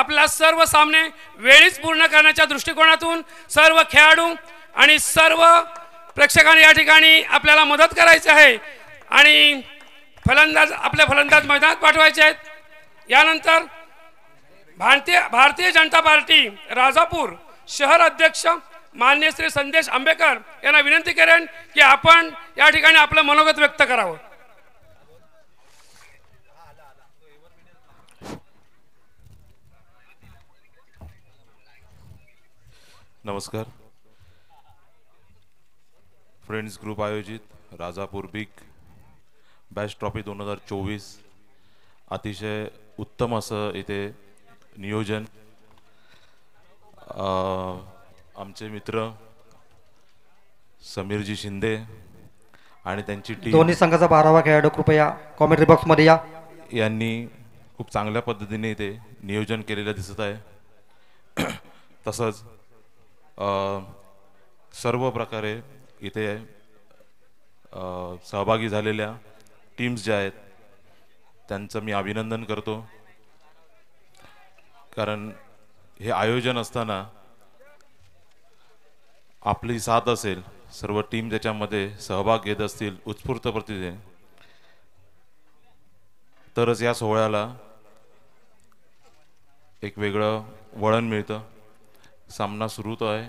आपला सर्व सामने वेळीच पूर्ण करण्याच्या दृष्टिकोनातून सर्व खेळाडू आणि सर्व प्रेक्षकांनी या ठिकाणी आपल्याला मदत करायची आहे आणि आपले फलंदाज मैदानात पाठवायचे आहेत। यानंतर भारतीय जनता पार्टी राजापूर शहर अध्यक्ष माननीय श्री संदेश आंबेकर यांना विनंती करेन की आपण या ठिकाणी आपलं मनोगत व्यक्त करावं। नमस्कार। फ्रेंड्स ग्रुप आयोजित राजापूर बिग बॅश ट्रॉफी 2024 अतिशय उत्तम असं इथे नियोजन आमचे मित्र समीरजी शिंदे आणि त्यांची टीम दोन्ही संघाचा 12वा खेळाडू कृपया कॉमेंट्री बॉक्स मध्ये या यांनी खूप चांगल्या पद्धतीने इथे नियोजन केलेलं दिसत आहे। तसंच सर्व प्रकारे इथे सहभागी झालेल्या टीम्स ज्या आहेत त्यांचं मी अभिनंदन करतो, कारण हे आयोजन असताना आपली साथ असेल, सर्व टीम त्याच्यामध्ये सहभाग घेत असतील उत्स्फूर्त प्रतिने, तरच या सोहळ्याला एक वेगळं वळण मिळतं। सामना सुरू होतो आहे।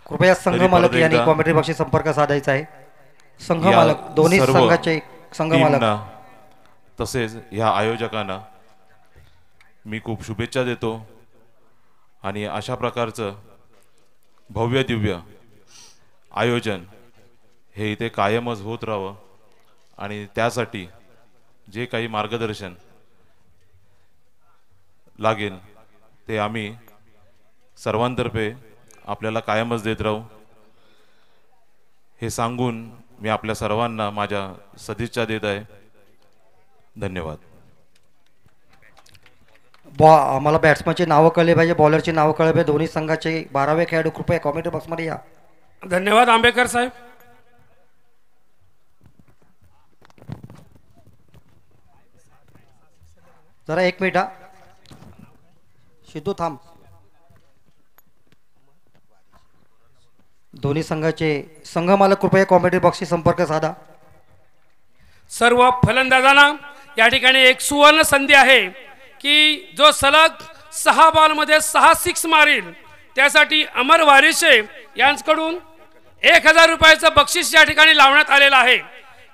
कृपया संघ मालक यांनी कॉमेंट्री बॉक्सशी संपर्क साधायचा आहे। संघ मालक दोन्ही संघाचे संघ मालक तसेच ह्या आयोजकांना मी खूप शुभेच्छा देतो आणि अशा प्रकारचं भव्य दिव्य आयोजन हे इथे कायमच होत राहावं आणि त्यासाठी जे काही मार्गदर्शन लागेल ते आम्ही सर्वांतर्फे आपल्याला कायमच देत राहू हे सांगून मी आपल्या सर्वांना माझ्या सदिच्छा देत आहे। धन्यवाद। आम्हाला बॅट्समनची नावं कळली पाहिजे, बॉलरची नावं कळली पाहिजे। दोन्ही संघाचे 12वे खेळाडू कृपया कॉमेंट्री बॉक्स मध्ये या। धन्यवाद आंबेकर साहेब। जरा एक मिनिट सिद्धू थांब। दोन्ही संघाचे संघ मालक कृपया कॉमेंट्री बॉक्सशी संपर्क साधा। सर्व फलंदाजांना या ठिकाणी एक सुवर्ण संधी आहे की जो सलग 6 बॉलमध्ये 6 सिक्स मारेल त्यासाठी अमर वारिशे यांच्याकडून 1000 रुपयाचं बक्षीस या ठिकाणी लावण्यात आलेलं आहे।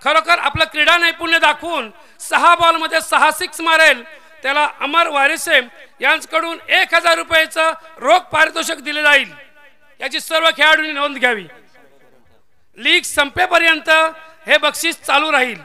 खरोखर आपलं क्रीडा नैपुण्य दाखवून 6 बॉलमध्ये 6 सिक्स मारेल त्याला अमर वारिशे यांच्याकडून 1000 रुपयाचं रोख पारितोषिक दिले जाईल। याची सर्व खेळाडूंनी नोंद घ्यावी। लीग संपेपर्यंत हे बक्षीस चालू राहील।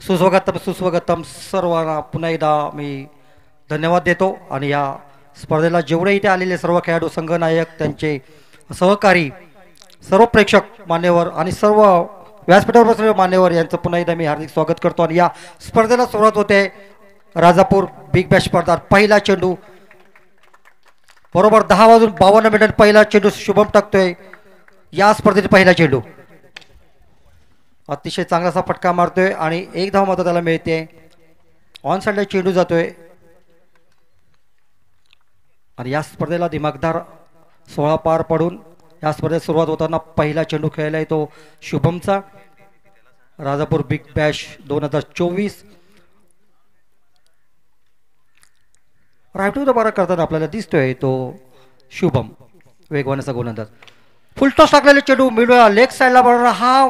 सुस्वागतम सुस्वागतम सर्वांना पुन्हा एकदा मी धन्यवाद देतो आणि या स्पर्धेला जेवढे इथे आलेले सर्व खेळाडू संघनायक त्यांचे सहकारी सर्व प्रेक्षक मान्यवर आणि सर्व व्यासपीठावर बसलेले मान्यवर यांचं पुन्हा एकदा मी हार्दिक स्वागत करतो आणि या स्पर्धेला सुरुवात होते राजापूर बिग बॅश स्पर्धा पहिला चेंडू बरोबर 10:52 पहिला चेंडू शुभम टाकतोय या स्पर्धेत पहिला चेंडू अतिशय चांगलासा फटका मारतोय आणि एक धाव मात्र त्याला मिळते ऑन साइडला चेंडू जातोय आणि या स्पर्धेला दिमागदार 16 पार पडून या स्पर्धेत सुरुवात होताना पहिला चेंडू खेळायला येतो शुभमचा Rajapur big bash 2024 right to the बारा करताना आपल्याला दिसतोय तो शुभम वेगवानाचा गोलंदाज फुलटॉस टाकलेला चेंडू मिळूया लेग साईडला बरोबर हा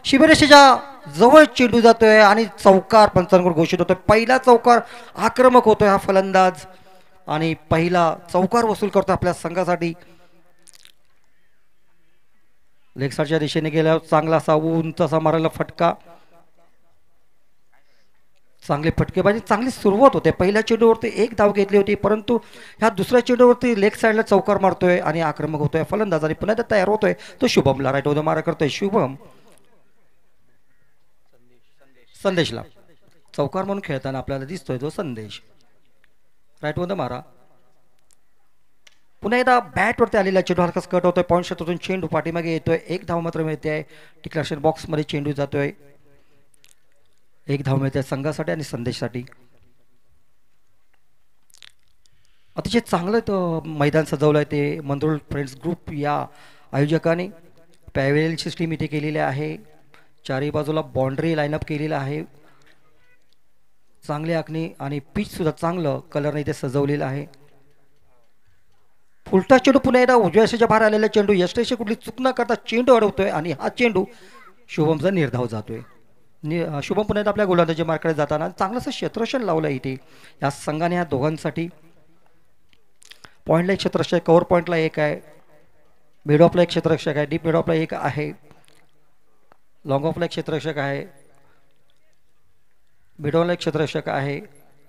शिबिरेषेच्या जवळ चेंडू जातोय आणि चौकार पंचांकडून घोषित होतोय पहिला चौकार आक्रमक होतोय हा फलंदाज आणि पहिला चौकार वसूल करतोय आपल्या संघासाठी लेग साईडच्या दिशेने गेल्यावर चांगला असा उंच असा मारायला फटका चांगले फटकेबाजी चांगली सुरुवात होते पहिल्या चेंडूवरती एक धाव घेतली होती परंतु ह्या दुसऱ्या चेंडूवरती लेग साईडला चौकार मारतोय आणि आक्रमक होतोय फलंदाज आणि पुन्हा तयार होतोय तो शुभमला राईट ओव्हर मारा करतोय शुभम संदेशला चौकार म्हणून खेळताना आपल्याला दिसतोय तो संदेश राईट ओव्हर मारा पुन्हा एकदा बॅटवरती आलेला चेंडू हलकाच कट होतोय पॉईंट क्षेत्रातून चेंडू पाठीमागे येतोय एक धाव मात्र मिळते आहे डिक्लेरेशन बॉक्समध्ये चेंडू जातोय एक धाव मिळते संघासाठी आणि संदेशसाठी अतिशय चांगलं मैदान सजवलं आहे ते मंदरुळ फ्रेंड्स ग्रुप या आयोजकाने पॅवेलियन सिस्टीम इथे केलेली आहे चारही बाजूला बाउंड्री लाईनअप केलेला आहे चांगली आखणी आणि पिच सुद्धा चांगलं कलरने इथे सजवलेलं आहे फुलटा चेंडू पुन्हा एकदा उजव्या रेषेच्या बाहेर आलेला चेंडू यष्टेशी कुठली चूक न करता चेंडू अडवतोय आणि हा चेंडू शुभमचा निर्धाव जातोय शुभम पुन्हा एकदा आपल्या गोलंदाजी मार्कडे जाताना चांगलंसं क्षेत्ररक्षण लावलं इथे या संघाने ह्या दोघांसाठी पॉईंटला एक क्षेत्ररक्षक कव्हर पॉईंटला एक आहे मिड ऑफला एक क्षेत्ररक्षक आहे डीप मिड ऑफला एक आहे लॉंग ऑफला एक क्षेत्ररक्षक आहे मिडॉनला एक क्षेत्ररक्षक आहे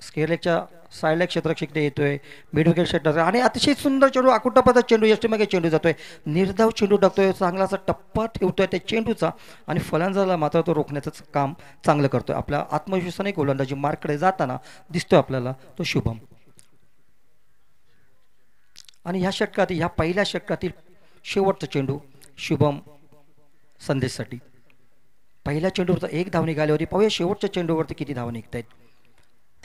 स्केअर लेगच्या साईडला एक क्षेत्ररक्षक ते येतोय मिड विकेट क्षेत्र आणि अतिशय सुंदर चेंडू आकुटपाचा चेंडू यष्टीमागे चेंडू जातोय निर्धाव चेंडू टाकतोय चांगलासा टप्पा ठेवतोय त्या चेंडूचा आणि फलंदाजाला मात्र तो रोखण्याचं काम चांगलं करतोय आपल्या आत्मविश्वासाने गोलंदाजी मार्कडे जाताना दिसतोय आपल्याला तो शुभम आणि ह्या षटकातील ह्या पहिल्या षटकातील शेवटचा चेंडू शुभम संदेशसाठी पहिल्या चेंडूवरचा एक धाव निघाली होती पाहूया शेवटच्या चेंडूवरती किती धाव निघत आहेत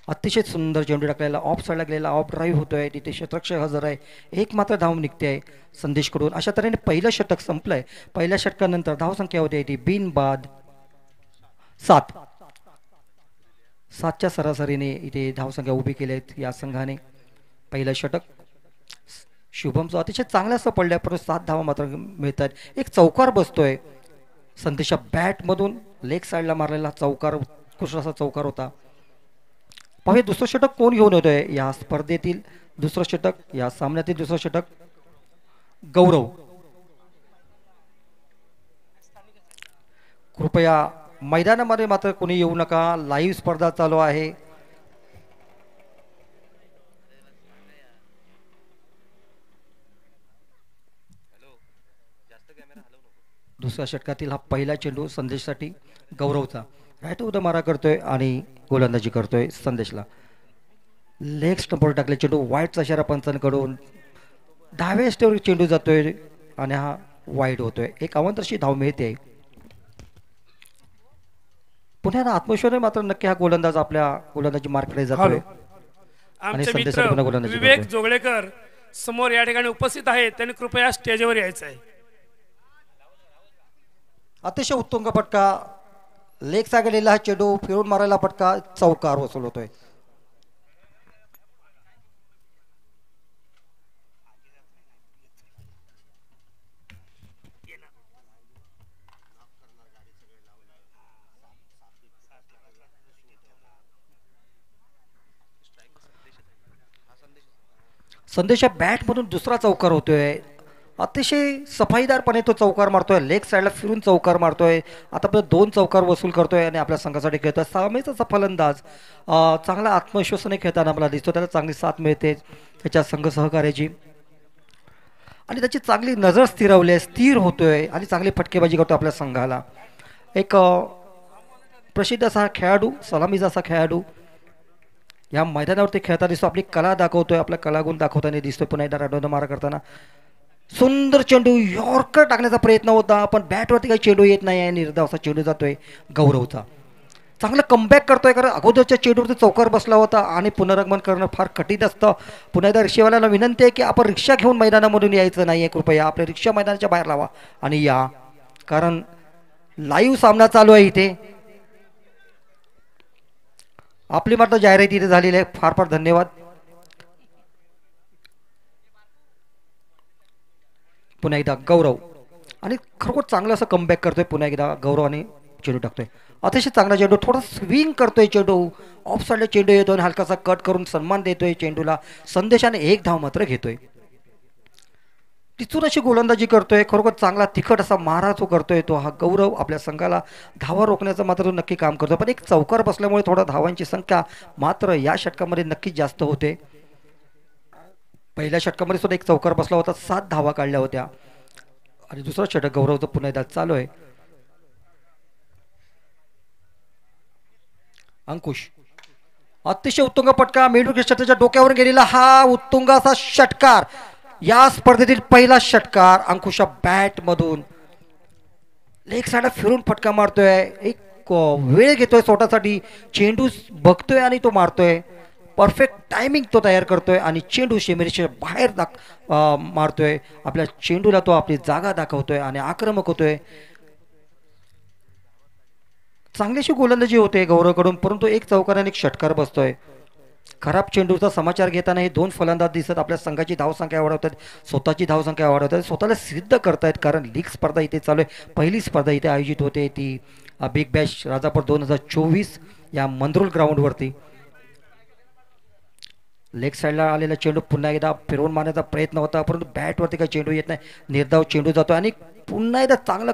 अतिशय सुंदर चेंडू टाकलेला ऑफ साईडला गेलेला ऑफ ड्राईव्ह होतोय तिथे क्षेत्ररक्षक हजर आहे एक मात्र धाव निघते आहे संदेशकडून अशा तऱ्हेने पहिलं षटक संपलंय पहिल्या षटकानंतर धावसंख्या होती ती बिनबाद 7च्या सरासरीने इथे धावसंख्या उभी केली आहेत या संघाने पहिलं षटक शुभमचं अतिशय चांगलं असं पडलंय परंतु 7 धावा मात्र मिळतात एक चौकार बसतोय संदेशा बॅटमधून लेग साईडला मारलेला चौकार कुठला असा चौकार होता पाहूया दुसरं षटक कोण घेऊन येतोय या स्पर्धेतील दुसरं षटक या सामन्यातील दुसरं षटक गौरव कृपया मैदानामध्ये मात्र कोणी येऊ नका लाईव्ह स्पर्धा चालू आहे दुसऱ्या षटकातील हा पहिला चेंडू संदेशसाठी गौरवचा राईट उद्या मारा करतोय आणि गोलंदाजी करतोय संदेशला लेग स्टंपवर टाकले चेंडू वाईटचा इशारा पंचांकडून डाव्या स्टेवर चेंडू जातोय आणि हा वाईट होतोय एक अवंतरशी धाव मिळते पुन्हा आत्मविश्वास मात्र नक्की हा गोलंदाज आपल्या गोलंदाजी मार्कडे जातोय आणि संदेशात पुन्हा गोलंदाजी विवेक जोगळेकर समोर या ठिकाणी उपस्थित आहेत त्यांनी कृपया स्टेजवर यायचं आहे अतिशय उत्तुंग फटका लेग सागलेला हा चेंडू फिरून मारायला फटका चौकार वसूल होतोय संदेशा बॅटमधून दुसरा चौकार होतोय अतिशय सफाईदारपणे तो चौकार मारतोय, लेग साईडला फिरून चौकार मारतोय, आतापर्यंत 2 चौकार वसूल करतोय आणि आपल्या संघासाठी खेळतोय. सामयेचा फलंदाज चांगला आत्मविश्वासाने खेळताना आपल्याला दिसतो, त्याला चांगली साथ मिळते त्याच्या संघ सहकार्याची आणि त्याची चांगली नजर स्थिरवली आहे, स्थिर होतोय आणि चांगली फटकेबाजी करतो आपल्या संघाला. एक प्रसिद्ध असा खेळाडू, सलामीचा असा खेळाडू या मैदानावरती खेळताना दिसतो, आपली कला दाखवतोय, आपला कलागुण दाखवताना दिसतोय. पुन्हा एकदा राडोना मारा करताना सुंदर चेंडू यॉर्कर टाकण्याचा प्रयत्न होता, पण बॅटवरती काही चेंडू येत नाही आहे, निर्धावाचा चेंडू जातोय गौरवचा. चांगलं कमबॅक करतोय, कारण अगोदरच्या चेंडूवरती चौकार बसला होता आणि पुनरागमन करणं फार कठीण असतं. पुन्हा एकदा रिक्षावाल्याला विनंती आहे की आपण रिक्षा घेऊन मैदानामधून यायचं नाही आहे, कृपया आपल्या रिक्षा मैदानाच्या बाहेर लावा आणि या, कारण लाईव्ह सामना चालू आहे इथे. आपली मात्र जाहिरात इथे झालेली आहे. फार फार धन्यवाद. पुन्हा एकदा गौरव आणि खरोखर चांगलं असं कमबॅक करतोय. पुन्हा एकदा गौरव आणि चेंडू टाकतोय, अतिशय चांगला चेंडू, थोडा स्विंग करतोय चेंडू, ऑफ साईडला चेंडू येतो आणि हलकासा कट करून सन्मान देतोय चेंडूला, संदेशाने 1 धाव मात्र घेतोय. तिथून अशी गोलंदाजी करतोय, खरोखर चांगला तिखट असा मारा जो करतोय तो हा गौरव आपल्या संघाला धावा रोखण्याचं मात्र तो नक्की काम करतो. पण एक चौकार बसल्यामुळे थोडा धावांची संख्या मात्र या षटकामध्ये नक्कीच जास्त होते. पहिल्या षटकामध्ये सुद्धा एक चौकार बसला होता, 7 धावा काढल्या होत्या आणि दुसरा षटक गौरवचं पुन्हा एकदा चालू आहे. अंकुश अतिशय उत्तुंग पटका, मेडू षटकाच्या डोक्यावर गेलेला हा उत्तुंग असा षटकार, या स्पर्धेतील पहिला षटकार अंकुशा बॅट मधून लेग साईडला फिरून फटका मारतोय, एक वेळ घेतोय स्वतःसाठी, चेंडू बघतोय आणि तो मारतोय. परफेक्ट टायमिंग तो तयार करतोय आणि चेंडू शेमेरीच्या बाहेर मारतोय. आपल्या चेंडूला तो आपली जागा दाखवतोय आणि आक्रमक होतोय. चांगलीशी गोलंदाजी होते गौरवकडून, परंतु एक चौकाराने एक षटकार बसतोय. खराब चेंडूचा समाचार घेताना हे 2 फलंदाज दिसत आपल्या संघाची धावसंख्या वाढवतात, स्वतःची धावसंख्या वाढवतात, स्वतःला सिद्ध करतायत. कारण लीग स्पर्धा इथे चालू आहे, पहिली स्पर्धा इथे आयोजित होते ती बिग बॅश राजापूर 2024 या मंद्रुल ग्राउंडवरती. लेग साईडला आलेला चेंडू पुन्हा एकदा फिरवून मारण्याचा प्रयत्न होता, परंतु बॅटवरती काही चेंडू येत नाही, निर्धाव चेंडू जातो आणि पुन्हा एकदा चांगलं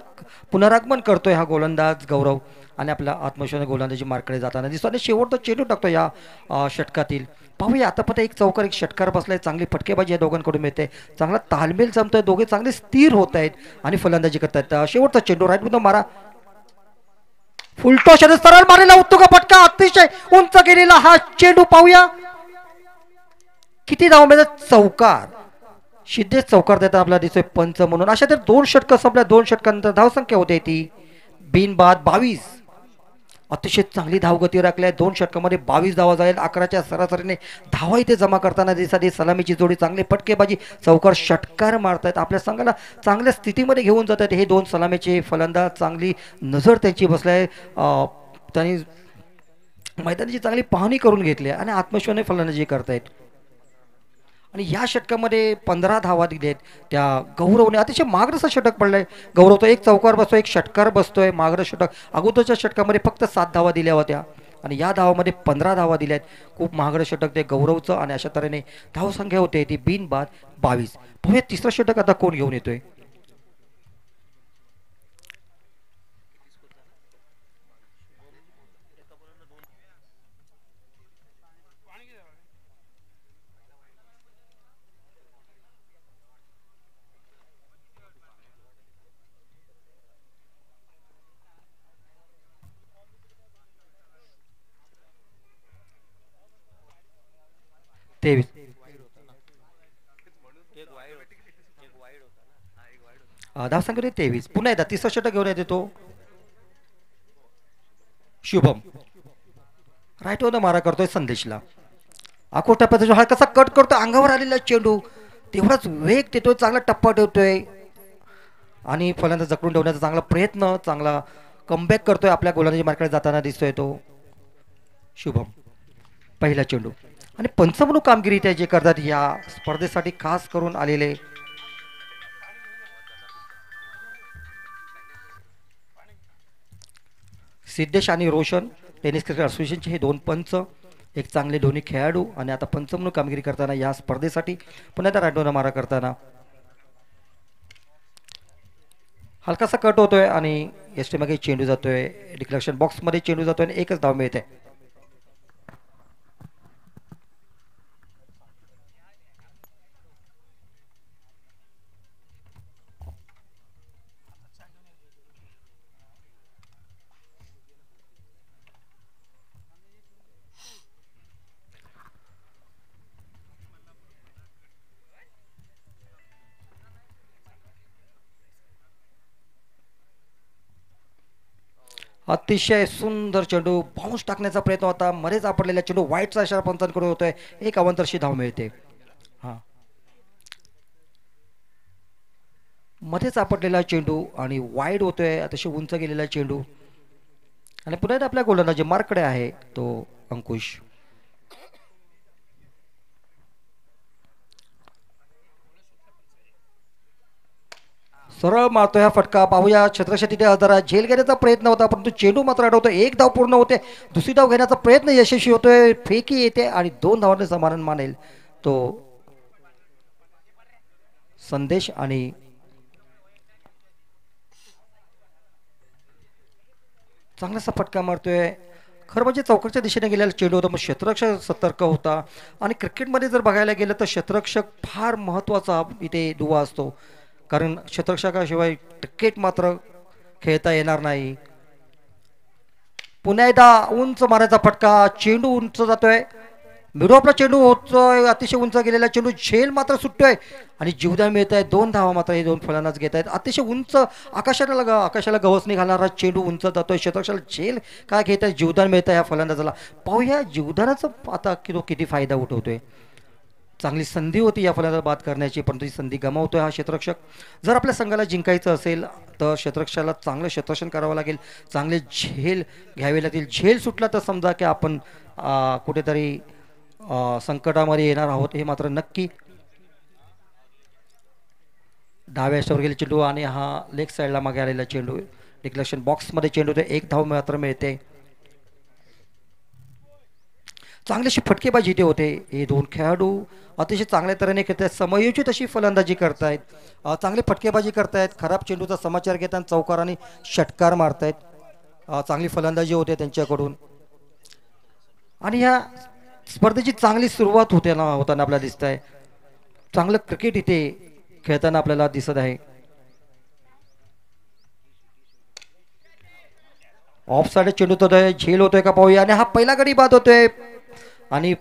पुनरागमन करतोय हा गोलंदाज गौरव आणि आपल्या आत्मविश्वासाने गोलंदाजी मार्कडे जाताना दिसतो आणि शेवटचा चेंडू टाकतो या षटकातील. पाहूया आता पण एक चौकार एक षटकार बसलाय, चांगली फटकेबाजी या दोघांकडून मिळते, चांगला तालमेल जमतोय, दोघे चांगले स्थिर होत आहेत आणि फलंदाजी करतायत. शेवटचा चेंडू राईट मधून मारा, फुलटॉस सरळ मारलेला उत्तुंग फटका, अतिशय उंच गेलेला हा चेंडू. पाहूया किती धाव मिळतात, चौकार, सिद्धेश चौकार देतात आपल्याला दिसतोय पंच म्हणून. अशा तर 2 षटकं संपल्या, 2 षटकांनंतर धावसंख्या होते ती बिनबाद 22. अतिशय चांगली धावगती राखल्या, 2 षटकामध्ये 22 धावा जाईल, 11च्या सरासरीने धावा इथे जमा करताना दिसत. सलामीची जोडी, चांगली फटकेबाजी, चौकार षटकार मारतायत, आपल्या संघाला चांगल्या स्थितीमध्ये घेऊन जात आहेत हे 2 सलामीचे फलंदाज. चांगली नजर त्यांची बसलाय, त्यांनी मैदानाची चांगली पाहणी करून घेतली आणि आत्मविश्वासाने फलंदाजी करतायत. आणि या षटकामध्ये 15 धावा दिलेत त्या गौरवने. अतिशय मागरं असं षटक पडलंय गौरवचं, एक चौकार बसतोय, एक षटकार बसतोय, मागरं षटक. अगोदरच्या षटकामध्ये फक्त 7 धावा दिल्या होत्या आणि या धावामध्ये 15 धावा दिल्या आहेत. खूप मागरं षटक ते गौरवचं आणि अशा तऱ्हेने धावसंख्या होते ती बिनबाद 22. पाहूया तिसरं षटक आता कोण घेऊन येतोय. धावसंख्या 23. पुन्हा एकदा तिसरा षटक घेऊन येतो तो शुभम, राईट वर मारा करतोय संदेशला, आखो टप्प्याचा हा कसा कट करतोय, अंगावर आलेला चेंडू तेवढाच वेग देतोय, चांगला टप्पा ठेवतोय आणि फलंदाज जखडून ठेवण्याचा चांगला प्रयत्न, चांगला कमबॅक करतोय आपल्या गोलंदाजी मार्गाकडे जाताना दिसतोय तो शुभम. पहिला चेंडू आणि पंच म्हणून कामगिरी त्या जे करतात या स्पर्धेसाठी खास करून आलेले सिद्धेश आणि रोशन, टेनिस क्रिकेट असोसिएशनचे हे 2 पंच, एक चांगले दोन्ही खेळाडू आणि आता पंच म्हणून कामगिरी करताना या स्पर्धेसाठी पुन्हा त्या राडोना मारा करताना हलकासा कट होतोय आणि एस टी मागे चेंडू जातोय, डिक्लेरेशन बॉक्समध्ये चेंडू जातोय आणि एकच धाव मिळते. अतिशय सुंदर चेंडू बाउन्स टाकण्याचा प्रयत्न होता, मध्येच आपडलेला चेंडू वाईटचा इशारा पंचांकडून होतोय, एक अवंतरशी धाव मिळते. हा, मध्येच आपटलेला चेंडू आणि वाईड होतोय, अतिशय उंच गेलेला चेंडू आणि पुन्हा एकदा आपल्या गोलंदाजी मार्कडे आहे तो अंकुश. सरळ मारतोय हा फटका. पाहूया छत्रक्षी तिथे जरा झेल घेण्याचा प्रयत्न होता, परंतु चेंडू मात्र अडवतो. एक धाव पूर्ण होते, दुसरी धाव घेण्याचा प्रयत्न यशस्वी होतोय, फेकी येते आणि 2 धावांनी समाधान मानेल तो संदेश. आणि चांगलासा फटका मारतोय. खरं म्हणजे चौकाच्या दिशेने गेलेला चेंडू होता, मग क्षेत्ररक्षक सतर्क होता. आणि क्रिकेटमध्ये जर बघायला गेलं तर क्षेत्ररक्षक फार महत्त्वाचा इथे दुवा असतो, कारण क्षेत्ररक्षकाशिवाय क्रिकेट मात्र खेळता येणार नाही. पुन्हा एकदा उंच मारायचा फटका, चेंडू उंच जातोय, मिडऑफला चेंडू होतोय, अतिशय उंच गेलेला चेंडू, झेल मात्र सुटतोय आणि जीवदान मिळत आहे. 2 धावा मात्र हे 2 फलंदाज घेत आहेत. अतिशय उंच आकाशाला गवसणी घालणारा चेंडू उंच जातोय, क्षेत्रक्षाला झेल काय घेत आहे, जीवदान मिळत आहे ह्या फलंदाजाला. पाहूया जीवदानाचा आता किती फायदा उठवतोय. चांगली संधी होती या फलंदाज बाद करण्याची, परंतु ही संधी गमावतोय हा क्षेत्ररक्षक. जर आपल्या संघाला जिंकायचं असेल तर क्षेत्ररक्षकाला चांगलं क्षेत्ररक्षण करावं लागेल, चांगले झेल घ्यावे लागतील. झेल सुटला तर समजा की आपण कुठेतरी संकटामध्ये येणार आहोत, हे मात्र नक्की. डाव्या अष्टावर गेले चेंडू आणि हा लेग साईडला मागे आलेला चेंडू, डिक्लेरेशन बॉक्समध्ये चेंडू, ते 1 धाव मात्र मिळते. चांगलीशी फटकेबाजी इथे होते. हे 2 खेळाडू अतिशय चांगल्या तऱ्हेने खेळत आहेत, समयोचित अशी फलंदाजी करतायत, चांगली फटकेबाजी करतायत, खराब चेंडूचा समाचार घेतात, चौकार आणि षटकार मारतायत. चांगली फलंदाजी होते त्यांच्याकडून आणि ह्या स्पर्धेची चांगली सुरुवात होताना आपल्याला दिसत आहे. चांगलं क्रिकेट इथे खेळताना आपल्याला दिसत आहे. ऑफ साइड चेंडू होतोय, झेल होतोय का पाहूया. आणि हा पहिला गडी बाद होतोय आणि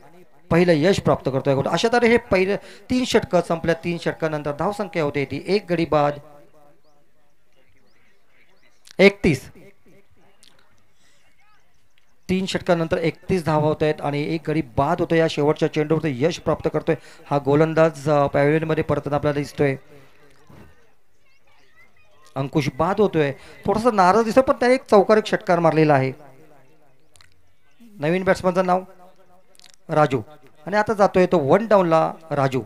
पहिलं यश प्राप्त करतोय. अशा तऱ्हे हे पहिले 3 षटकं संपल्या. 3 षटकानंतर धावसंख्या होते ती 1 गडी बाद 31. 3 षटकानंतर 31 धावा होत आहेत आणि 1 गडी बाद होतोय. या शेवटच्या चेंडूवर यश प्राप्त करतोय हा गोलंदाज पॅव्हलियनमध्ये परतताना आपल्याला दिसतोय. अंकुश बाद होतोय, थोडासा नाराज दिसतोय, पण त्याने एक चौकार षटकार मारलेला आहे. नवीन बॅट्समनचं नाव राजू आणि आता जातोय तो 1 डाऊनला राजू.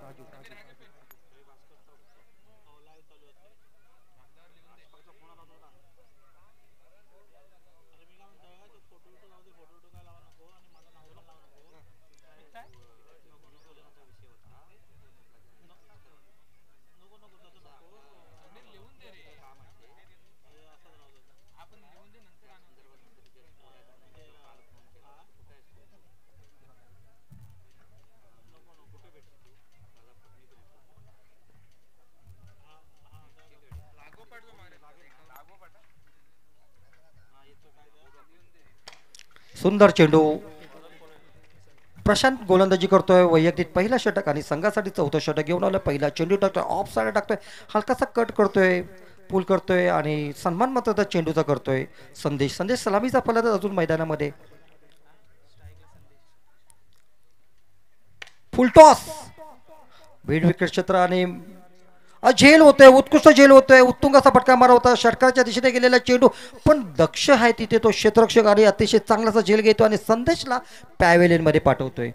सुंदर चेंडू, प्रशांत गोलंदाजी करतोय, वैयक्तिक पहिला षटक आणि संघासाठी 4थं षटक घेऊन आलं. पहिला चेंडू टाकतोय, ऑफ साइड टाकतोय, हलकासा कट करतोय, पूल करतोय आणि सन्मान मात्र त्या चेंडूचा करतोय संदेश. सलामीचा फलंदाज अजून मैदानामध्ये. फुलटॉस बीड विकेट क्षेत्र आणि झेल होतोय, उत्कृष्ट झेल होतोय, उत्तुंग असा फटका मारा होता, षटकाच्या दिशेने गेलेला चेंडू, पण दक्ष आहे तिथे तो क्षेत्ररक्षक आणि अतिशय चांगलासा झेल घेतो आणि संदेशला पॅव्हेलियनमध्ये पाठवतोय.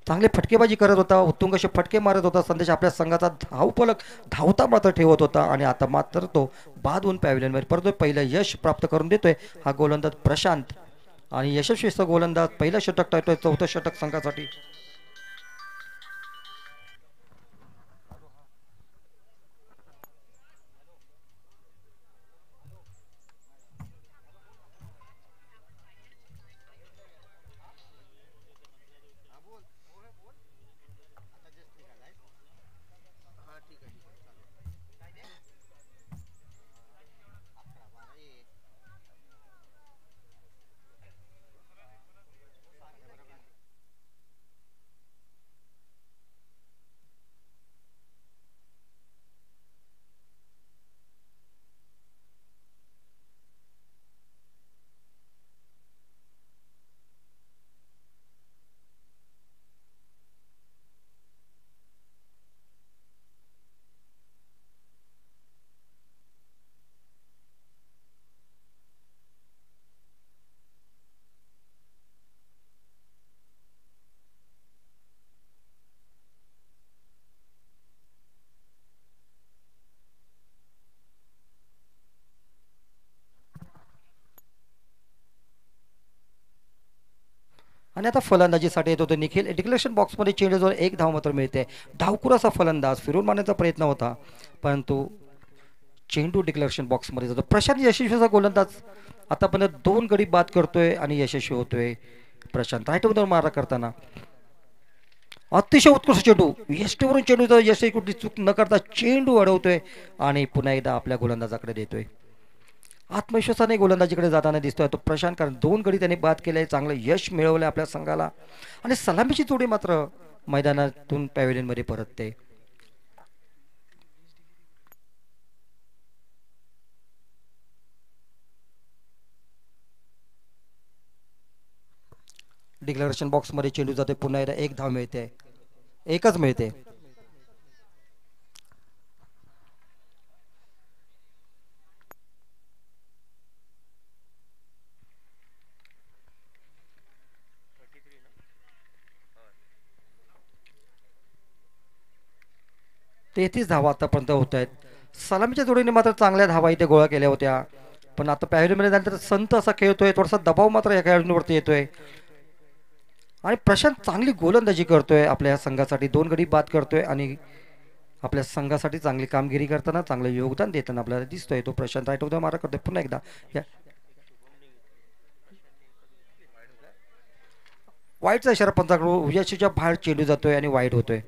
चांगले फटकेबाजी करत होता, उत्तुंग असे फटके मारत होता संदेश, आपल्या संघाचा धावफलक धावता मात्र ठेवत होता आणि आता मात्र तो बाद होऊन पॅव्हेलियनमध्ये परतोय. पहिलं यश प्राप्त करून देतोय हा गोलंदाज प्रशांत आणि यशस्वी गोलंदाज पहिलं षटक टाकतोय, 4थं षटक संघासाठी. आणि आता फलंदाजीसाठी येत होते निखिल. डिक्लेरेशन बॉक्समध्ये चेंडू जाऊन एक धाव मात्र मिळते. डावखुरा असा फलंदाज फिरून मारण्याचा प्रयत्न होता, परंतु चेंडू डिक्लेरेशन बॉक्समध्ये जातो. प्रशांत यशस्वीचा गोलंदाज आतापर्यंत 2 गडी बाद करतोय आणि यशस्वी होतोय. प्रशांत राईटवर मारा करताना अतिशय उत्कृष्ट चेंडू, यष्टीवरून चेंडूचा यशस्वी कुठली चूक न करता चेंडू अडवतोय आणि पुन्हा एकदा आपल्या गोलंदाजाकडे देतोय. आत्मविश्वासाने गोलंदाजीकडे जाताना दिसतोय तो प्रशांत, कारण 2 गडी त्याने बाद केले, चांगलं यश मिळवलं आपल्या संघाला आणि सलामीची जोडी मात्र मैदानातून पॅव्हिलियनमध्ये परतते. डिक्लेरेशन बॉक्समध्ये चेंडू जाते, पुन्हा एकदा एक धाव मिळते, एकच मिळते. तेहतीस धावा आतापर्यंत होत आहेत. सलामीच्या जोडीने मात्र चांगल्या धावा इथे गोळा केल्या होत्या, पण आता पॅव्हिलियनमध्ये झाल्यानंतर संत असा खेळतोय, थोडासा दबाव मात्र या खेळाडूंवरती येतोय आणि प्रशांत चांगली गोलंदाजी करतोय, आपल्या संघासाठी 2 गडी बाद करतोय आणि आपल्या संघासाठी चांगली कामगिरी करताना चांगलं योगदान देताना आपल्याला दिसतोय तो प्रशांत. राईट उद्या मारा करतोय पुन्हा एकदा. वाईटचा इशारा पंचाकडून, यशच्या बाहेर चेंडू जातोय आणि वाईट होतोय.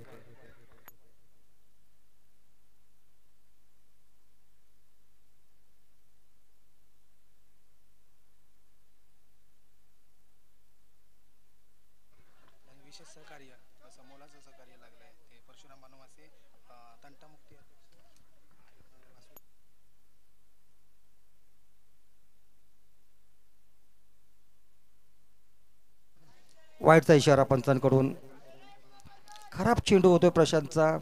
वाईटचा इशारा पंचांकडून, खराब चेंडू होतोय प्रशांतचा.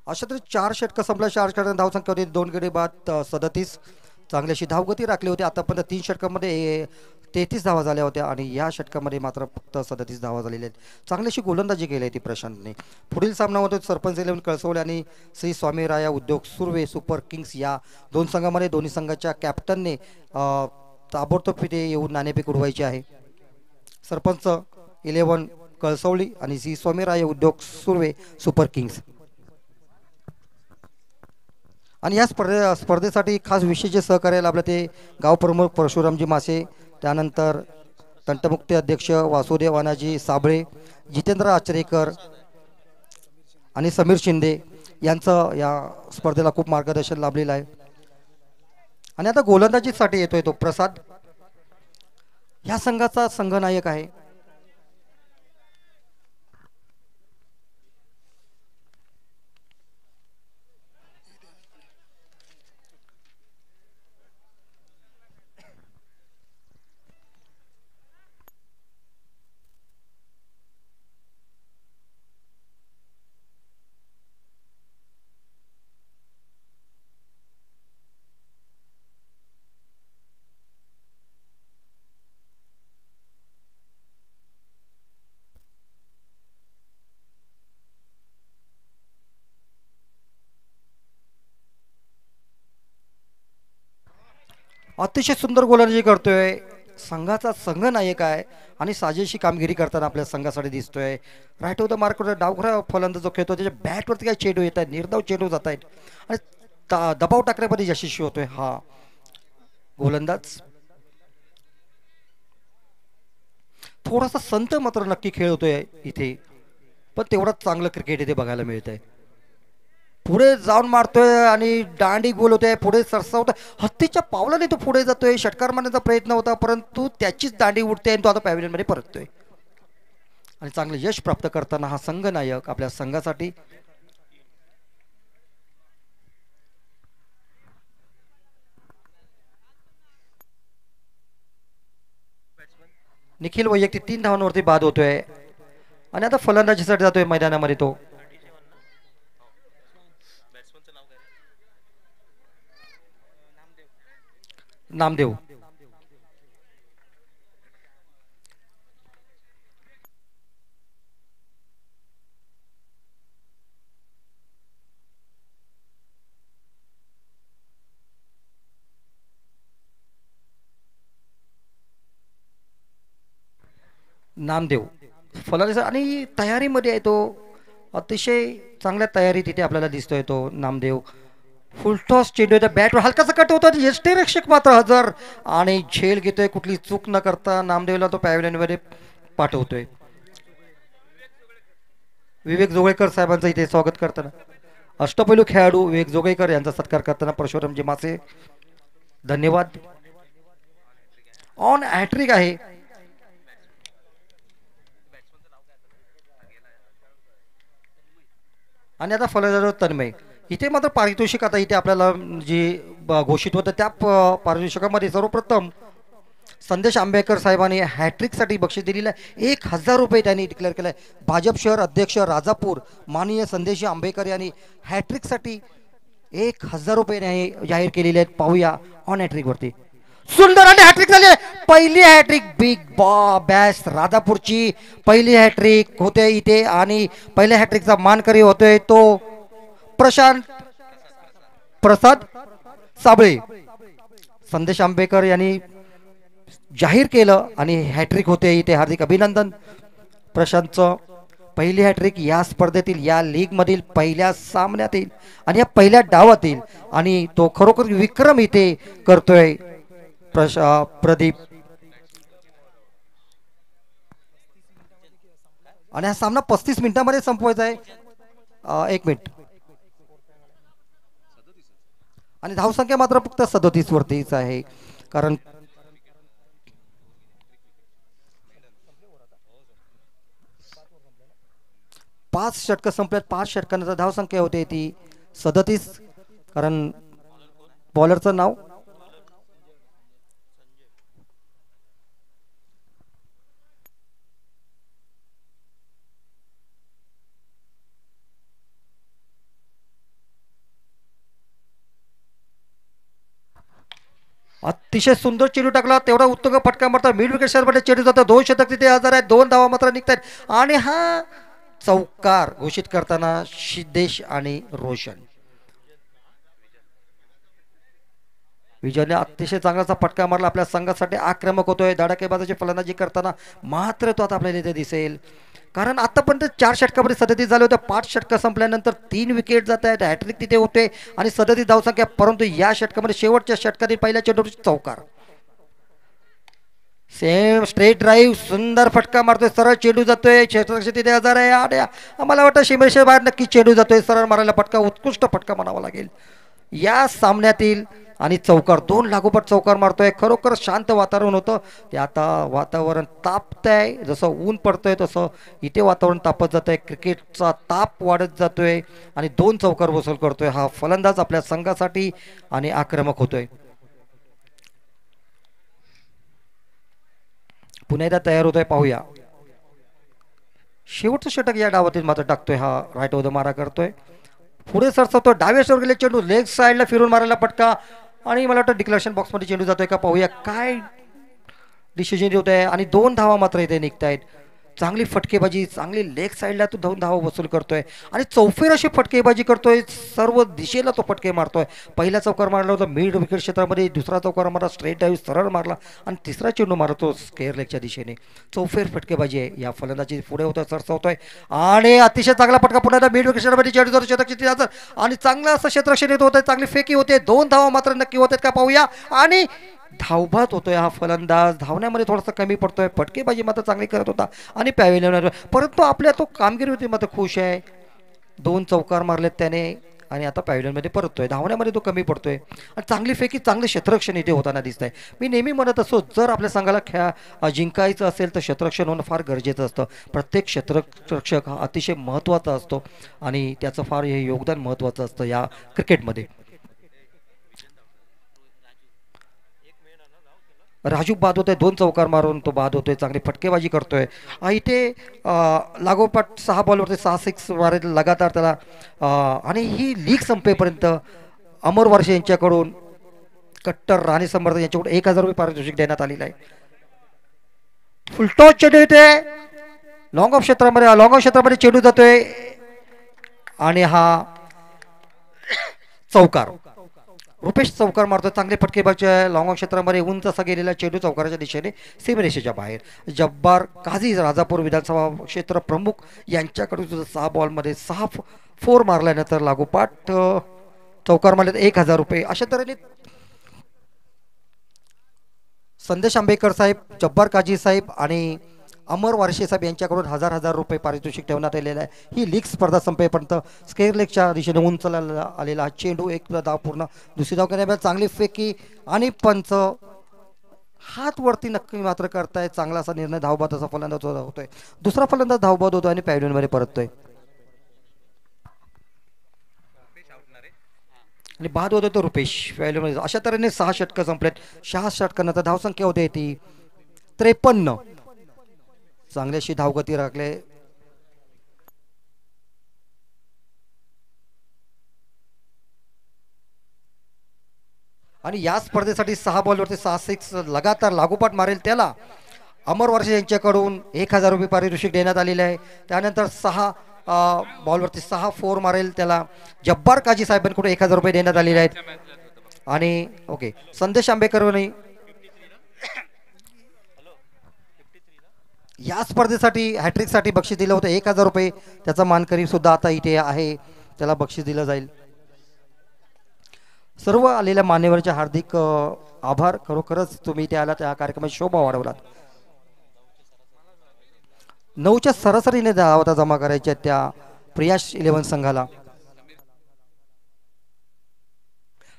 अशा तरी 4 षटकं संपल्या. 4 षटकांना धावसंख्या होती 2 गडी बाद 37. चांगली अशी धावगती राखली होती. आतापर्यंत 3 षटकांमध्ये 33 धावा झाल्या होत्या आणि या षटकामध्ये मात्र फक्त 37 धावा झालेल्या आहेत. चांगली अशी गोलंदाजी केली आहे ती प्रशांतने. पुढील सामना होतो सरपंच 11 कळसवले आणि श्री स्वामी राया उद्योग सुर्वे सुपर किंग्स या 2 संघामध्ये. दोन्ही संघाच्या कॅप्टनने ताबडतोब तिथे येऊन नाणेफेक उडवायची आहे. सरपंच 11 कळसवली आणि श्री स्वामी राया उद्योग सुर्वे सुपर किंग्स. आणि या स्पर्धेसाठी खास विशेष सहकार्याला आपल्या ते गाव प्रमुख परशुरामजी मासे, त्यानंतर तंटमुक्ती अध्यक्ष वासुदेव अनाजी साबळे, जितेंद्र आचरेकर आणि समीर शिंदे यांचं या स्पर्धेला खूप मार्गदर्शन लाभलेलं आहे. आणि आता गोलंदाजीसाठी येतोय तो प्रसाद, या संघाचा संघनायक आहे. अतिशय सुंदर गोलंदाजी करतोय, संघाचा संघनायक आहे आणि साजेशी कामगिरी करताना आपल्या संघासाठी दिसतोय. राईट ऑफ द मार्क डावखरा फलंदाज जो खेळतो त्याच्या बॅटवरती काही चेंडू येत आहेत, निर्धाव चेंडू जात आहेत आणि दबाव टाकण्यामध्ये यशस्वी होतोय हा गोलंदाज. थोडासा संत मात्र नक्की खेळ होतोय इथे पण तेवढंच चांगलं क्रिकेट इथे बघायला मिळत आहे. पुढे जाऊन मारतोय आणि दांडी गोल होते, पुढे सरसावतोय, हत्तीच्या पावलाने तो पुढे जातोय. षटकार मारण्याचा प्रयत्न होता परंतु त्याचीच दांडी उडते आणि तो आता पॅव्हिलियनमध्ये परततोय. आणि चांगले यश प्राप्त करताना हा संघनायक आपल्या संघासाठी निखिल वैयक्तिक 3 धावांवरती बाद होतोय आणि आता फलंदाजीसाठी जातोय मैदानामध्ये तो. नामदेव नामदेव फलंदाज आणि तयारीमध्ये आहे तो. अतिशय चांगल्या तयारी तिथे आपल्याला दिसतोय तो नामदेव. फुलटॉस चेंडू बॅटवर हलकासा कट होतो, यष्टीरक्षक मात्र हजर आणि झेल घेतोय. कुठली चूक न करता नामदेवला तो पॅव्हिलियनमध्ये पाठवतोय. विवेक जोगळेकर साहेबांचं इथे स्वागत करताना अष्टपैलू खेळाडू विवेक जोगळेकर यांचा सत्कार करताना परशुरामजी मासे धन्यवाद. ऑन हॅट्रिक आहे. आणि आता फलंदाज तन्मय. इथे मात्र पारितोषिक आता इथे आपल्याला जी घोषित होतं त्या पारितोषिकामध्ये सर्वप्रथम संदेश आंबेकर साहेबांनी हॅट्रिकसाठी बक्षीस दिलेलं आहे. 1000 रुपये त्यांनी डिक्लेअर केलं आहे. भाजप शहर अध्यक्ष राजापूर माननीय संदेश आंबेकर यांनी हॅट्रिकसाठी 1000 रुपये जाहीर केलेले आहेत. पाहूया ऑन हॅट्रिकवरती. सुंदर आणि हॅट्रिक झाली. पहिली हॅट्रिक बिग बॅस राजापूरची पहिली हॅट्रिक होते इथे आणि पहिल्या हॅट्रिकचा मानकरी होतोय तो प्रसाद साबळे. संदेश आंबेकर यांनी जाहीर केलं आणि हॅट्रिक होते इथे. हार्दिक अभिनंदन प्रशांतचं. पहिली हॅट्रिक या स्पर्धेतील या लीग मधील पहिल्या सामन्यातील आणि या पहिल्या डावातील आणि तो खरोखर विक्रम इथे करतोय प्रदीप. आणि हा सामना 35 मिनिटांमध्ये संपवायचा आहे. 1 मिनिट. आणि धावसंख्या मात्र फक्त 37 वरतीच आहे कारण पाच षटक संपल्यात. 5 षटकांनंतर धावसंख्या होते ती 37 कारण बॉलरचं नाव अतिशय सुंदर चेंडू टाकला. तेवढा उत्तम फटका मारता मिड विकेट शहरमध्ये चेंडू जातो. 2 शतक तिथे हजर आहे. 2 धावा मात्र निघतात आणि हा चौकार घोषित करताना सिद्धेश आणि रोशन. विजयने अतिशय चांगलाचा फटका मारला. आपल्या संघासाठी आक्रमक होतोय. धडाकेबाजाची फलंदाजी करताना मात्र तो आता आपल्याला इथे दिसेल कारण आतापर्यंत 4 षटकामध्ये 37 झाले होते. 5 षटक संपल्यानंतर 3 विकेट जात आहेत. हॅट्रिक तिथे होते आणि 37 धावसंख्या. परंतु या षटकामध्ये शेवटच्या षटकातील पहिल्या चेंडूची चौकार. सेम स्ट्रेट ड्राईव्ह सुंदर फटका मारतोय. सरळ चेंडू जातोय. क्षेत्ररक्षक तिथे हजर आहे आणि आम्हाला वाटतं सीमेरेषे बाहेर नक्की चेंडू जातोय. सरळ मारायला फटका उत्कृष्ट फटका म्हणावा लागेल या सामन्यातील. आणि चौकार 2 लागोपाठ चौकार मारतोय. खरोखर शांत वातावरण होतं ते आता वातावरण तापतंय. जसं ऊन पडतंय तसं इथे वातावरण तापत जात आहे. क्रिकेटचा ताप वाढत जातोय आणि 2 चौकार वसूल करतोय हा फलंदाज आपल्या संघासाठी आणि आक्रमक होतोय. पुन्हा एकदा तयार होतोय. पाहूया शेवटचं षटक या डावातील मात्र टाकतोय हा. राईट ओव्हर मारा करतोय. पुढे सरसवतो. डाव्या शेवर गेले चेंडू लेग साईडला फिरून मारायला फटका आणि मला वाटतं डिक्लेरेशन बॉक्समध्ये चेंडू जातोय का पाहूया काय डिसिजन होत आहे. आणि 2 धावा मात्र इथे निघतायत. चांगली फटकेबाजी चांगली लेग साईडला तो 2 धावा वसूल करतोय आणि चौफेर अशी फटकेबाजी करतोय. सर्व दिशेला तो फटके मारतोय. पहिला चौकार मारला होता मिड विकेट क्षेत्रामध्ये. दुसरा चौकार मारला स्ट्रेट ड्राईव्ह सरळ मारला आणि तिसरा चेंडू मारतो स्क्वेअर लेगच्या दिशेने. चौफेर फटकेबाजी आहे या फलंदाजी. पुढे होतोय सरसवतोय आणि अतिशय चांगला फटका. पुन्हा मिड विकेट क्षेत्रामध्ये चेंडू जातो शतक आणि चांगला असं क्षेत्ररक्षण येत होतं. चांगली फेकी होते. 2 धावा मात्र नक्की होतात का पाहूया आणि धावभात होतोय हा फलंदाज, धावण्यामध्ये थोडासा कमी पडतोय, फटकेबाजी मात्र चांगली करत होता आणि पॅव्हिलियनवर, परंतु आपल्या तो कामगिरी होती मात्र खुश आहे. 2 चौकार मारलेत त्याने आणि आता पॅव्हिलियनमध्ये परततोय. धावण्यामध्ये तो कमी पडतोय आणि चांगली फेकी, चांगलं क्षेत्ररक्षण इथे होताना दिसत आहे. मी नेहमी म्हणत असतो, जर आपल्या संघाला जिंकायचं असेल तर क्षेत्ररक्षण होणं फार गरजेचं असतं. प्रत्येक क्षेत्ररक्षक हा अतिशय महत्त्वाचा असतो आणि त्याचं फार हे योगदान महत्त्वाचं असतं या क्रिकेटमध्ये. राजू बाद होतोय, 2 चौकार मारून तो बाद होतोय, चांगली फटकेबाजी करतोय. इथे लागोपाठ 6 बॉलवरती 6 सिक्स मारे लगातार त्याला. आणि ही लीग संपेपर्यंत अमर वर्षे यांच्याकडून, कट्टर राणी समर्थ यांच्याकडून 1000 रुपये पारितोषिक देण्यात आलेलं आहे. फुलटॉस चेंडू येते लॉंग ऑफ क्षेत्रामध्ये चेंडू जातोय आणि हा चौकार. रुपेश चौकार मारतो, चांगले फटकेबाजी लॉंग ऑफ क्षेत्रामध्ये उंच असा गेलेला चेंडू चौकाराच्या दिशेने सीमरेषेच्या बाहेर. जब्बार काझी राजापूर विधानसभा क्षेत्र प्रमुख यांच्याकडून सुद्धा 6 बॉलमध्ये 6 फोर मारल्यानंतर लागोपाठ चौकार मारले 1000 रुपये. अशा तऱ्हेने संदेश आंबेकर साहेब, जब्बार काझी साहेब आणि अमर वारशे साहेब यांच्याकडून 1000 रुपये पारितोषिक ठेवण्यात आलेलं आहे. ही लीग स्पर्धा संपेपर्यंत स्केअर लेगच्या दिशेने उंचला आलेला हा चेंडू, एक धाव पूर्ण, दुसरी धाव करण्यात चांगली फेकी आणि पंच हात वरती नक्की मात्र करताय. चांगला असा निर्णय, धावबाद असा फलंदाज होतोय. दुसरा फलंदाज धावबाद होतोय आणि पॅव्हिलियनमध्ये परततोय आणि बाद होतोय तो रुपेश पॅव्हिलियनमध्ये. अशा तऱ्हेने 6 षटकं संपलेत. 6 षटकांनंतर धावसंख्या होते ती 53. चांगली अशी धावगती राखले. आणि या स्पर्धेसाठी 6 बॉलवरती 6 सिक्स लगातार लागोपाठ मारेल त्याला अमर वर्षे यांच्याकडून 1000 रुपये पारितोषिक देण्यात आलेले आहे. त्यानंतर 6 बॉलवरती 6 फोर मारेल त्याला जब्बार काझी साहेबांकडून 1000 रुपये देण्यात आलेले आहेत. आणि ओके, संदेश आंबेकर या स्पर्धेसाठी हॅट्रिकसाठी बक्षीस दिलं होतं 1000 रुपये. त्याचा मानकरी सुद्धा आता इथे आहे, त्याला बक्षीस दिलं जाईल. सर्व आलेल्या मान्यवरांचे हार्दिक आभार. खरोखरच तुम्ही इथे आला, त्या कार्यक्रमाची शोभा वाढवलात. 9च्या सरासरीने धावा जमा करायच्या त्या प्रियाश 11 संघाला.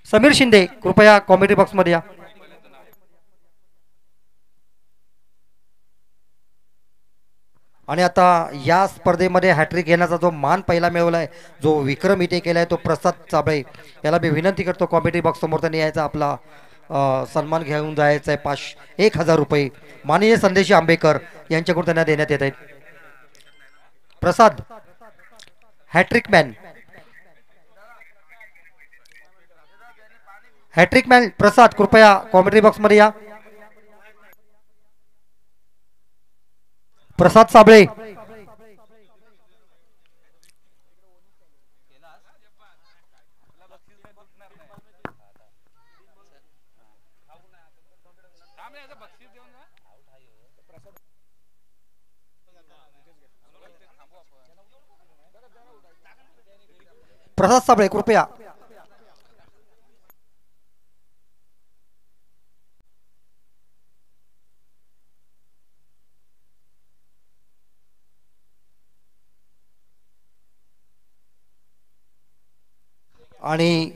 समीर शिंदे कृपया कॉमेडी बॉक्स मध्ये या. आणि आता या स्पर्धेमध्ये हॅट्रिक घेण्याचा जो मान पहिला मिळवलाय, जो विक्रम इथे केलाय, तो प्रसाद चाबळे याला मी विनंती करतो कॉमेडी बॉक्स समोर त्यांनी यायचा, आपला सन्मान घेऊन जायचा आहे. 1000 रुपये माननीय संदेश आंबेकर यांच्याकडून त्यांना देण्यात येत आहेत. प्रसाद हॅट्रिक मॅन प्रसाद कृपया कॉमेडी बॉक्स मध्ये या. प्रसाद साबळे कृपया. आणि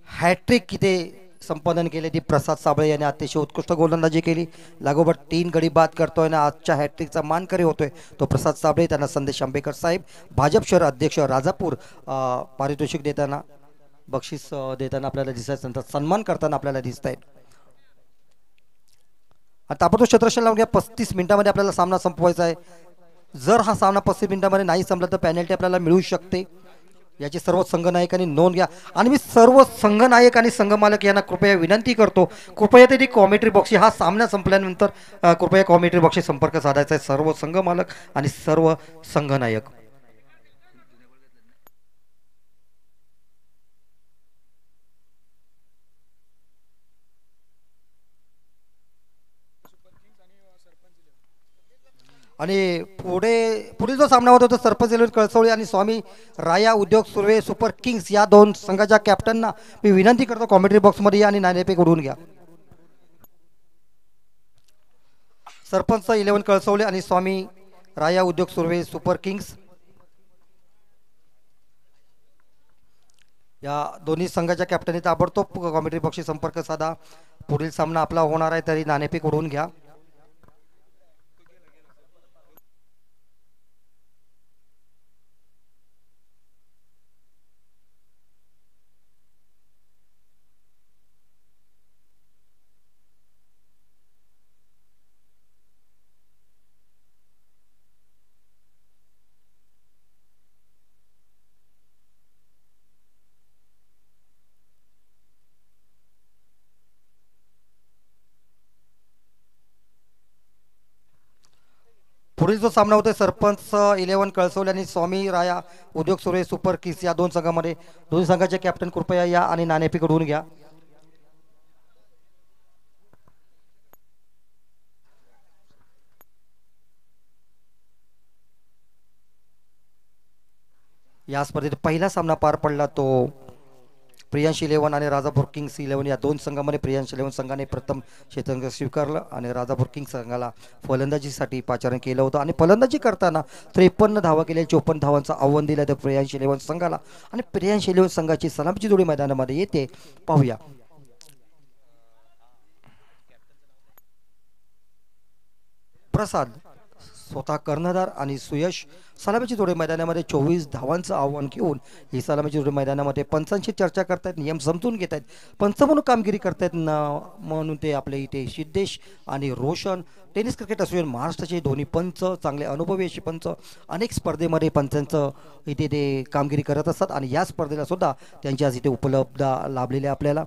हॅट्रिक इथे संपादन केले ती प्रसाद साबळे यांनी अतिशय उत्कृष्ट गोलंदाजी केली. लागोपाठ 3 गडी बाद करतोय आणि आजच्या हॅट्रिकचा मानकरी होतोय तो प्रसाद साबळे. त्यांना संदेश आंबेकर साहेब, भाजप शहर अध्यक्ष राजापूर, पारितोषिक देताना, बक्षीस देताना आपल्याला दिसत, सन्मान करताना आपल्याला दिसत आहेत. आता आपण तो क्षेत्ररक्षण लावून घ्या. 35 मिनिटांमध्ये आपल्याला सामना संपवायचा आहे. जर हा सामना 35 मिनिटांमध्ये नाही संपला तर पॅनल्टी आपल्याला मिळू शकते. याची सर्व संघनायकांनी नोंद घ्या. आणि मी सर्व संघनायक आणि संघमालक यांना कृपया विनंती करतो, कृपया तरी कॉमेंट्री बॉक्स हा सामना संपल्यानंतर कृपया कॉमेंट्री बॉक्सशी संपर्क साधायचा आहे, सर्व संघमालक आणि सर्व संघनायक. आणि पुढील जो सामना होता तो सरपंच कळसोळी आणि स्वामी राया उद्योग सुर्वे सुपर किंग्स या 2 संघाच्या कॅप्टनना मी विनंती करतो कॉमेंट्री बॉक्समध्ये या आणि नाणेफेक उडवून घ्या. सरपंच 11 कळसवले आणि स्वामी राया उद्योग सुर्वे सुपर किंग्स या दोन्ही संघाच्या कॅप्टनने ताबडतोब कॉमेंट्री पक्षी संपर्क साधा. पुढील सामना आपला होणार आहे, तरी नाणेफेक उडवून घ्या. पुढील जो सामना होतोय सरपंच 11 कळसवले आणि स्वामी राया उद्योग सुरे सुपर किंग्स या दोन संघामध्ये. दोन्ही संघाचे कॅप्टन कृपया या आणि नाणेफेक उडवून घ्या. या स्पर्धेत पहिला सामना पार पडला तो प्रियांश 11 आणि राजापूर किंग्स 11 या दोन संघामध्ये प्रियांश 11 संघाने प्रथम क्षेत्ररक्षण स्वीकारलं आणि राजापूर किंग्स संघाला फलंदाजीसाठी पाचारण केलं होतं आणि फलंदाजी करताना 53 धावा केल्या, 54 धावांचं आव्हान दिलं त्या प्रियांश 11 संघाला. आणि प्रियांश 11 संघाची सलामीची जोडी मैदानामध्ये येते, पाहूया. प्रसाद स्वतः कर्णधार आणि सुयश सलामीची जोडी मैदानामध्ये 24 धावांचं आव्हान घेऊन ही सलामीची जोडी मैदानामध्ये पंचांशी चर्चा करतायत, नियम समजून घेत आहेत, पंच म्हणून कामगिरी करतायत म्हणून ते आपले इथे सिद्धेश आणि रोशन. टेनिस क्रिकेट असोसिएशन महाराष्ट्राचे दोन्ही पंच चांगले अनुभवी असे पंच अनेक स्पर्धेमध्ये पंचांचं इथे ते कामगिरी करत असतात आणि या स्पर्धेला सुद्धा त्यांची आज इथे उपलब्ध लाभलेले आपल्याला.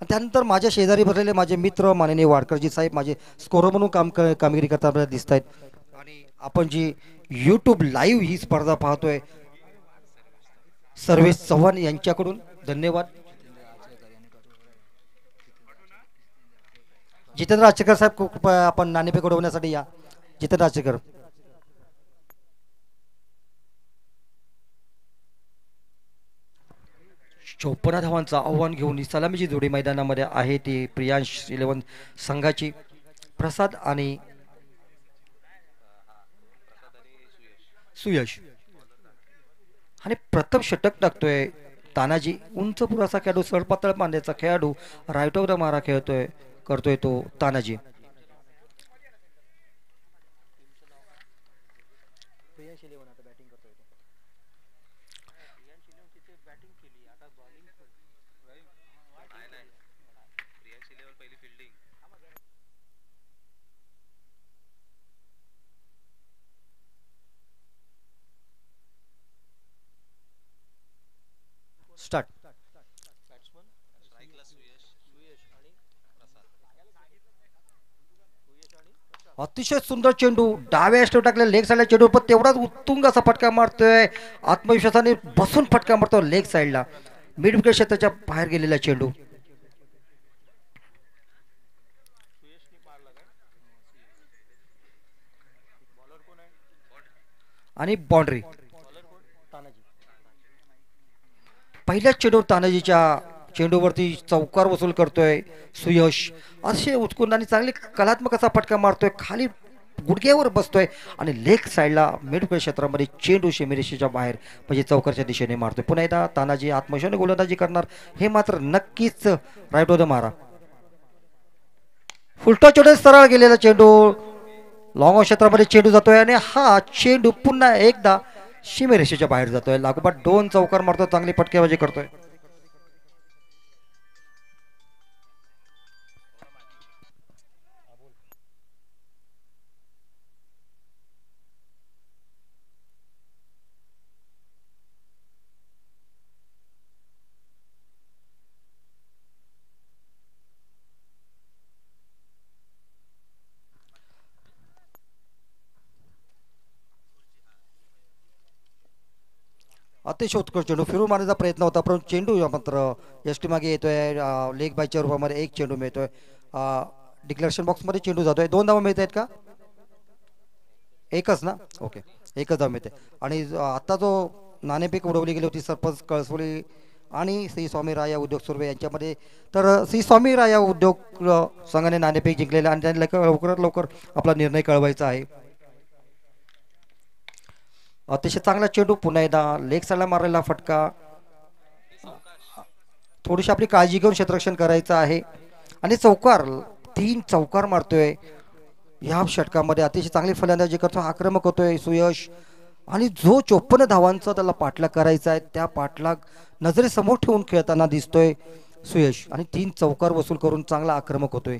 त्यानंतर माझ्या शेजारी बसलेले माझे मित्र माननीय वाडकरजी साहेब माझे स्कोरर म्हणून कामगिरी करता आपल्याला दिसत आहेत. आणि आपण जी यूट्यूब लाईव्ह ही स्पर्धा पाहतोय सर्वेश चव्हाण यांच्याकडून धन्यवाद. जितेंद्र आचेकर साहेब कृपया आपण नाणेफेक उडवण्यासाठी या. जितेंद्र आचेकर. चौपन्न धावांचं आव्हान घेऊन ही सलामीची जोडी मैदानामध्ये आहे ती प्रियांश 11 संघाची. प्रसाद आणि सुयश आणि प्रथम षटक टाकतोय तानाजी, उंच पुराचा खेळाडू, सडपातळ मांड्याचा खेळाडू, राईट ऑफ द मारा करतोय तो तानाजी. स्टार्ट. अतिशय सुंदर चेंडू डाव्या स्टेप टाकले लेग साईडला चेंडू, पण तेवढाच उत्तुंग असा फटका मारतोय, आत्मविश्वासाने बसून फटका मारतो लेग साईडला, मिड विकेट क्षेत्राच्या बाहेर गेलेला चेंडू. आणि बाउंड्री. पहिल्याच चेंडूवर तानाजीच्या चेंडूवरती चौकार वसूल करतोय सुयश, असे उत्कुंड आणि चांगली कलात्मक असा फटका मारतोय, खाली गुडघ्यावर बसतोय आणि लेग साईडला मिड क्षेत्रामध्ये चेंडू शेमीरेषेच्या बाहेर म्हणजे चौकारच्या दिशेने मारतोय. पुन्हा एकदा तानाजी आत्मविश्वासाने गोलंदाजी करणार हे मात्र नक्कीच राईट ऑफ द मारा. फुलटॉ चेंडू सरळ गेलेला चेंडू लॉंग क्षेत्रामध्ये चेंडू जातोय आणि हा चेंडू पुन्हा एकदा सीमेरेषेच्या बाहेर जातोय. लागोपाठ 2 चौकार मारतोय, चांगली फटकेबाजी करतोय. अतिशय उत्कृष्ट चेंडू फिरून मारण्याचा प्रयत्न होता, परंतु चेंडू मात्र यष्टी मागे येतोय. लेग बायच्या रूपामध्ये एक चेंडू मिळतोय. डिक्लेरेशन बॉक्समध्ये चेंडू जातोय. 2 धावा मिळत आहेत का? एकच ना, ओके, एकच धाव मिळते. आणि आता जो नाणेफेक उडवली गेली होती सरपंच कळसवली आणि श्री स्वामी राया उद्योग सुर्वे यांच्यामध्ये. तर श्री स्वामी राया उद्योग संघाने नाणेफेक जिंकलेले आणि त्यांनी लवकरात लवकर आपला निर्णय कळवायचा आहे. अतिशय चांगला चेंडू, पुन्हा एकदा लेग साईडला मारलेला फटका. थोडीशी आपली काळजी घेऊन क्षेत्ररक्षण करायचं आहे. आणि चौकार, 3 चौकार मारतोय ह्या षटकामध्ये. अतिशय चांगली फलंदाजी करतो, आक्रमक होतोय सुयश. आणि जो 54 धावांचा त्याला पाठलाग करायचा आहे त्या पाठलाग नजरेसमोर ठेवून खेळताना दिसतोय सुयश. आणि 3 चौकार वसूल करून चांगला आक्रमक होतोय,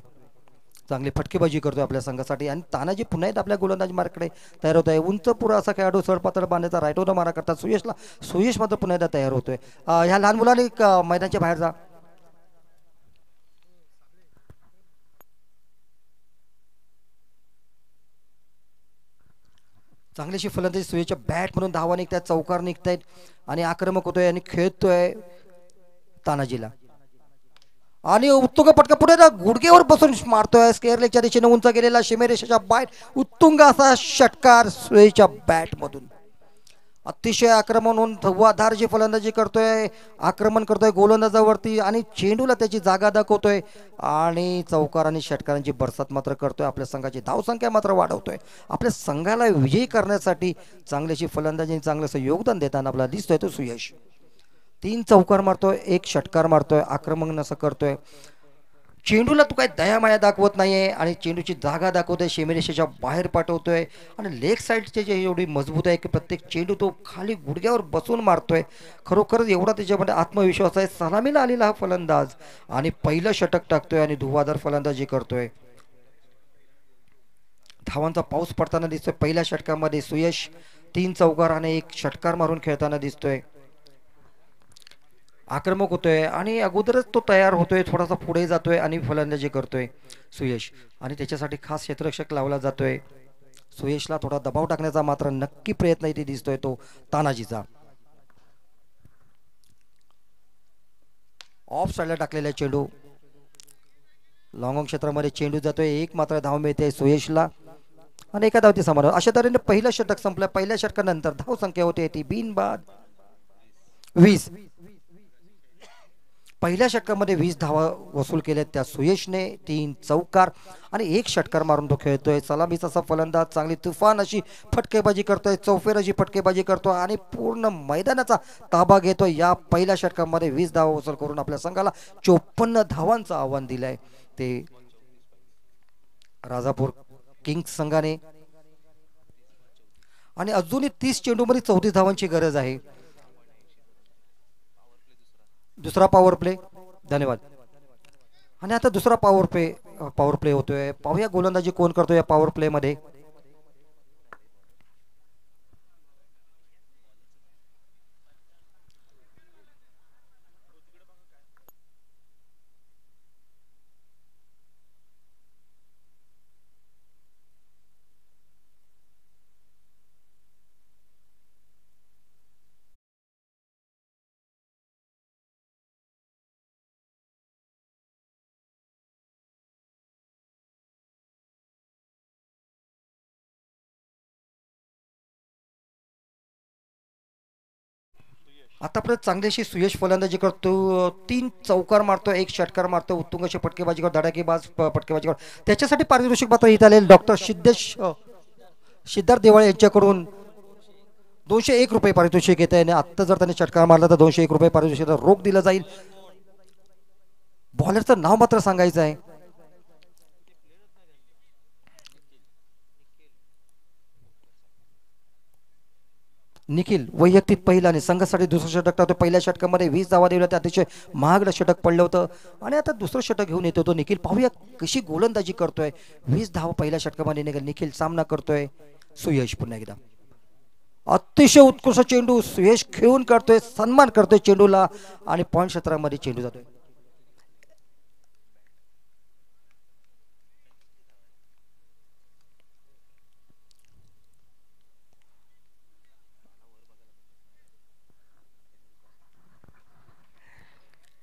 चांगली फटकेबाजी करतोय आपल्या संघासाठी. आणि तानाजी पुन्हा एकदा आपल्या गोलंदाजी मार्गाकडे तयार होत आहे. उंच पुरा असा खेळाडू सडपातळ बांधायचा राईट ओव्हर मारा करतात सुयश मात्र पुन्हा एकदा तयार होतोय. ह्या लहान मुलांनी मैदानाच्या बाहेर जा. चांगलीशी फलंदाजी सुयशच्या बॅट म्हणून धावा निघतायत, चौकार निघतायत आणि आक्रमक होतोय आणि खेळतोय तानाजीला. आणि उत्तुंग पटका पुढे गुडघेवर बसून मारतोय. स्केअर लेगच्या दिशेने उंच गेलेला सीमेरेषेच्या बाहेर उत्तुंग असा षटकार सुयशच्या बॅट मधून. अतिशय आक्रमण होऊन धवाधारची फलंदाजी करतोय, आक्रमण करतोय गोलंदाजावरती आणि चेंडूला त्याची जागा दाखवतोय आणि चौकार आणि षटकारांची बरसात मात्र करतोय. आपल्या संघाची धावसंख्या मात्र वाढवतोय. आपल्या संघाला विजयी करण्यासाठी चांगल्याशी फलंदाजी, चांगलंसं योगदान देताना आपल्याला दिसतोय तो सुयश. 3 चौकार मारतोय, 1 षटकार मारतोय, आक्रमण असं करतोय. चेंडूला तू काय दयामाया दाखवत नाहीये आणि चेंडूची जागा दाखवतोय, सीमेरेषेच्या बाहेर पाठवतोय. आणि लेग साईडचे जे एवढी मजबूत आहे की प्रत्येक चेंडू तो खाली गुडघ्यावर बसून मारतोय. खरोखरच एवढा त्याच्यामध्ये आत्मविश्वास आहे. सलामीला आलेला हा फलंदाज आणि पहिलं षटक टाकतोय आणि धुवाधार फलंदाजी करतोय. धावांचा पाऊस पडताना दिसतोय. पहिल्या षटकामध्ये सुयश 3 चौकार आणि 1 षटकार मारून खेळताना दिसतोय. आक्रमक होतोय आणि अगोदरच तो तयार होतोय, थोडासा पुढे जातोय आणि फलंदाजी करतोय सुयश. आणि त्याच्यासाठी खास क्षेत्ररक्षक लावला जातोय. सुयशला थोडा दबाव टाकण्याचा मात्र नक्की प्रयत्न इथे दिसतोय तो तानाजीचा. ऑफ साईडला टाकलेला चेंडू लॉंग ऑन क्षेत्रामध्ये चेंडू जातोय. 1 मात्र धाव मिळते सुयशला आणि एका धावती समारोह. अशा तऱ्हेने पहिलं षटक संपलं. पहिल्या षटकानंतर धाव संख्या होते ती बिनबाद 20. पहिल्या षटकामध्ये 20 धावा वसूल केल्या त्या सुयशने. 3 चौकार आणि 1 षटकार मारून तो खेळतोय. सलामीचा असा फलंदाज, चांगली तुफान अशी फटकेबाजी करतोय, चौफेर अशी फटकेबाजी करतोय आणि पूर्ण मैदानाचा ताबा घेतोय. या पहिल्या षटकामध्ये 20 धावा वसूल करून आपल्या संघाला 54 धावांचं आव्हान दिलंय ते राजापूर किंग्स संघाने. आणि अजूनही 30 चेंडूमध्ये 34 धावांची गरज आहे. दुसरा पॉवर प्ले, धन्यवाद. आणि आता दुसरा पॉवर प्ले होतोय. पाहूया गोलंदाजी कोण करतोय या पॉवर प्ले मध्ये. आतापर्यंत चांगलीशी सुयश फलंदाजी करतो. 3 चौकार मारतो, 1 षटकार मारतो, उत्तुंग अशी फटकेबाजी करतो, धडाकेबाज फटकेबाजी करतो. त्याच्यासाठी पारितोषिक मात्र इथे आलेले डॉक्टर सिद्धार्थ देवाळे यांच्याकडून 201 रुपये पारितोषिक येत आहे. आणि आत्ता जर त्याने षटकार मारला तर 201 रुपये पारितोषिक रोख दिलं जाईल. बॉलरचं नाव मात्र सांगायचं आहे. निखिल वैयक्तिक पहिला आणि संघासाठी दुसरं षटक टाकतो. पहिल्या षटकामध्ये 20 धावा दिल्या, अतिशय महागडं षटक पडलं होतं आणि आता दुसरं षटक घेऊन येतो तो निखिल. पाहूया कशी गोलंदाजी करतोय. 20 धावा पहिल्या षटकामध्ये निखिल सामना करतोय. सुयश पुन्हा एकदा अतिशय उत्कृष्ट चेंडू सुयश खेळून करतोय, सन्मान करतोय चेंडूला आणि पॉइंट क्षेत्रामध्ये चेंडू जातोय.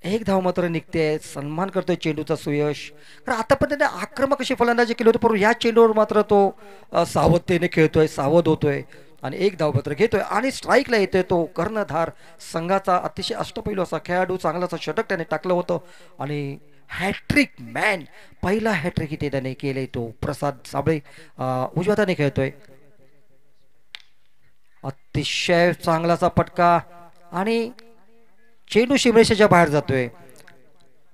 एक धाव मात्र निघते, सन्मान करतोय चेंडूचा सुयश. कारण आतापर्यंत आक्रमक अशी फलंदाजी केली होती, परंतु या चेंडूवर मात्र तो सावधतेने खेळतोय, सावध होतोय आणि एक धावपत्र घेतोय आणि स्ट्राईकला येतोय तो कर्णधार संघाचा अतिशय अष्टपैलू असा खेळाडू, चांगलाचा षटक त्याने टाकलं होतं आणि हॅट्रिक मॅन, पहिला हॅट्रिक इथे त्याने केले तो प्रसाद साबळे उजव्या हाताने खेळतोय. अतिशय चांगलाचा पटका आणि चेंडू शिमरेषेच्या बाहेर जातोय.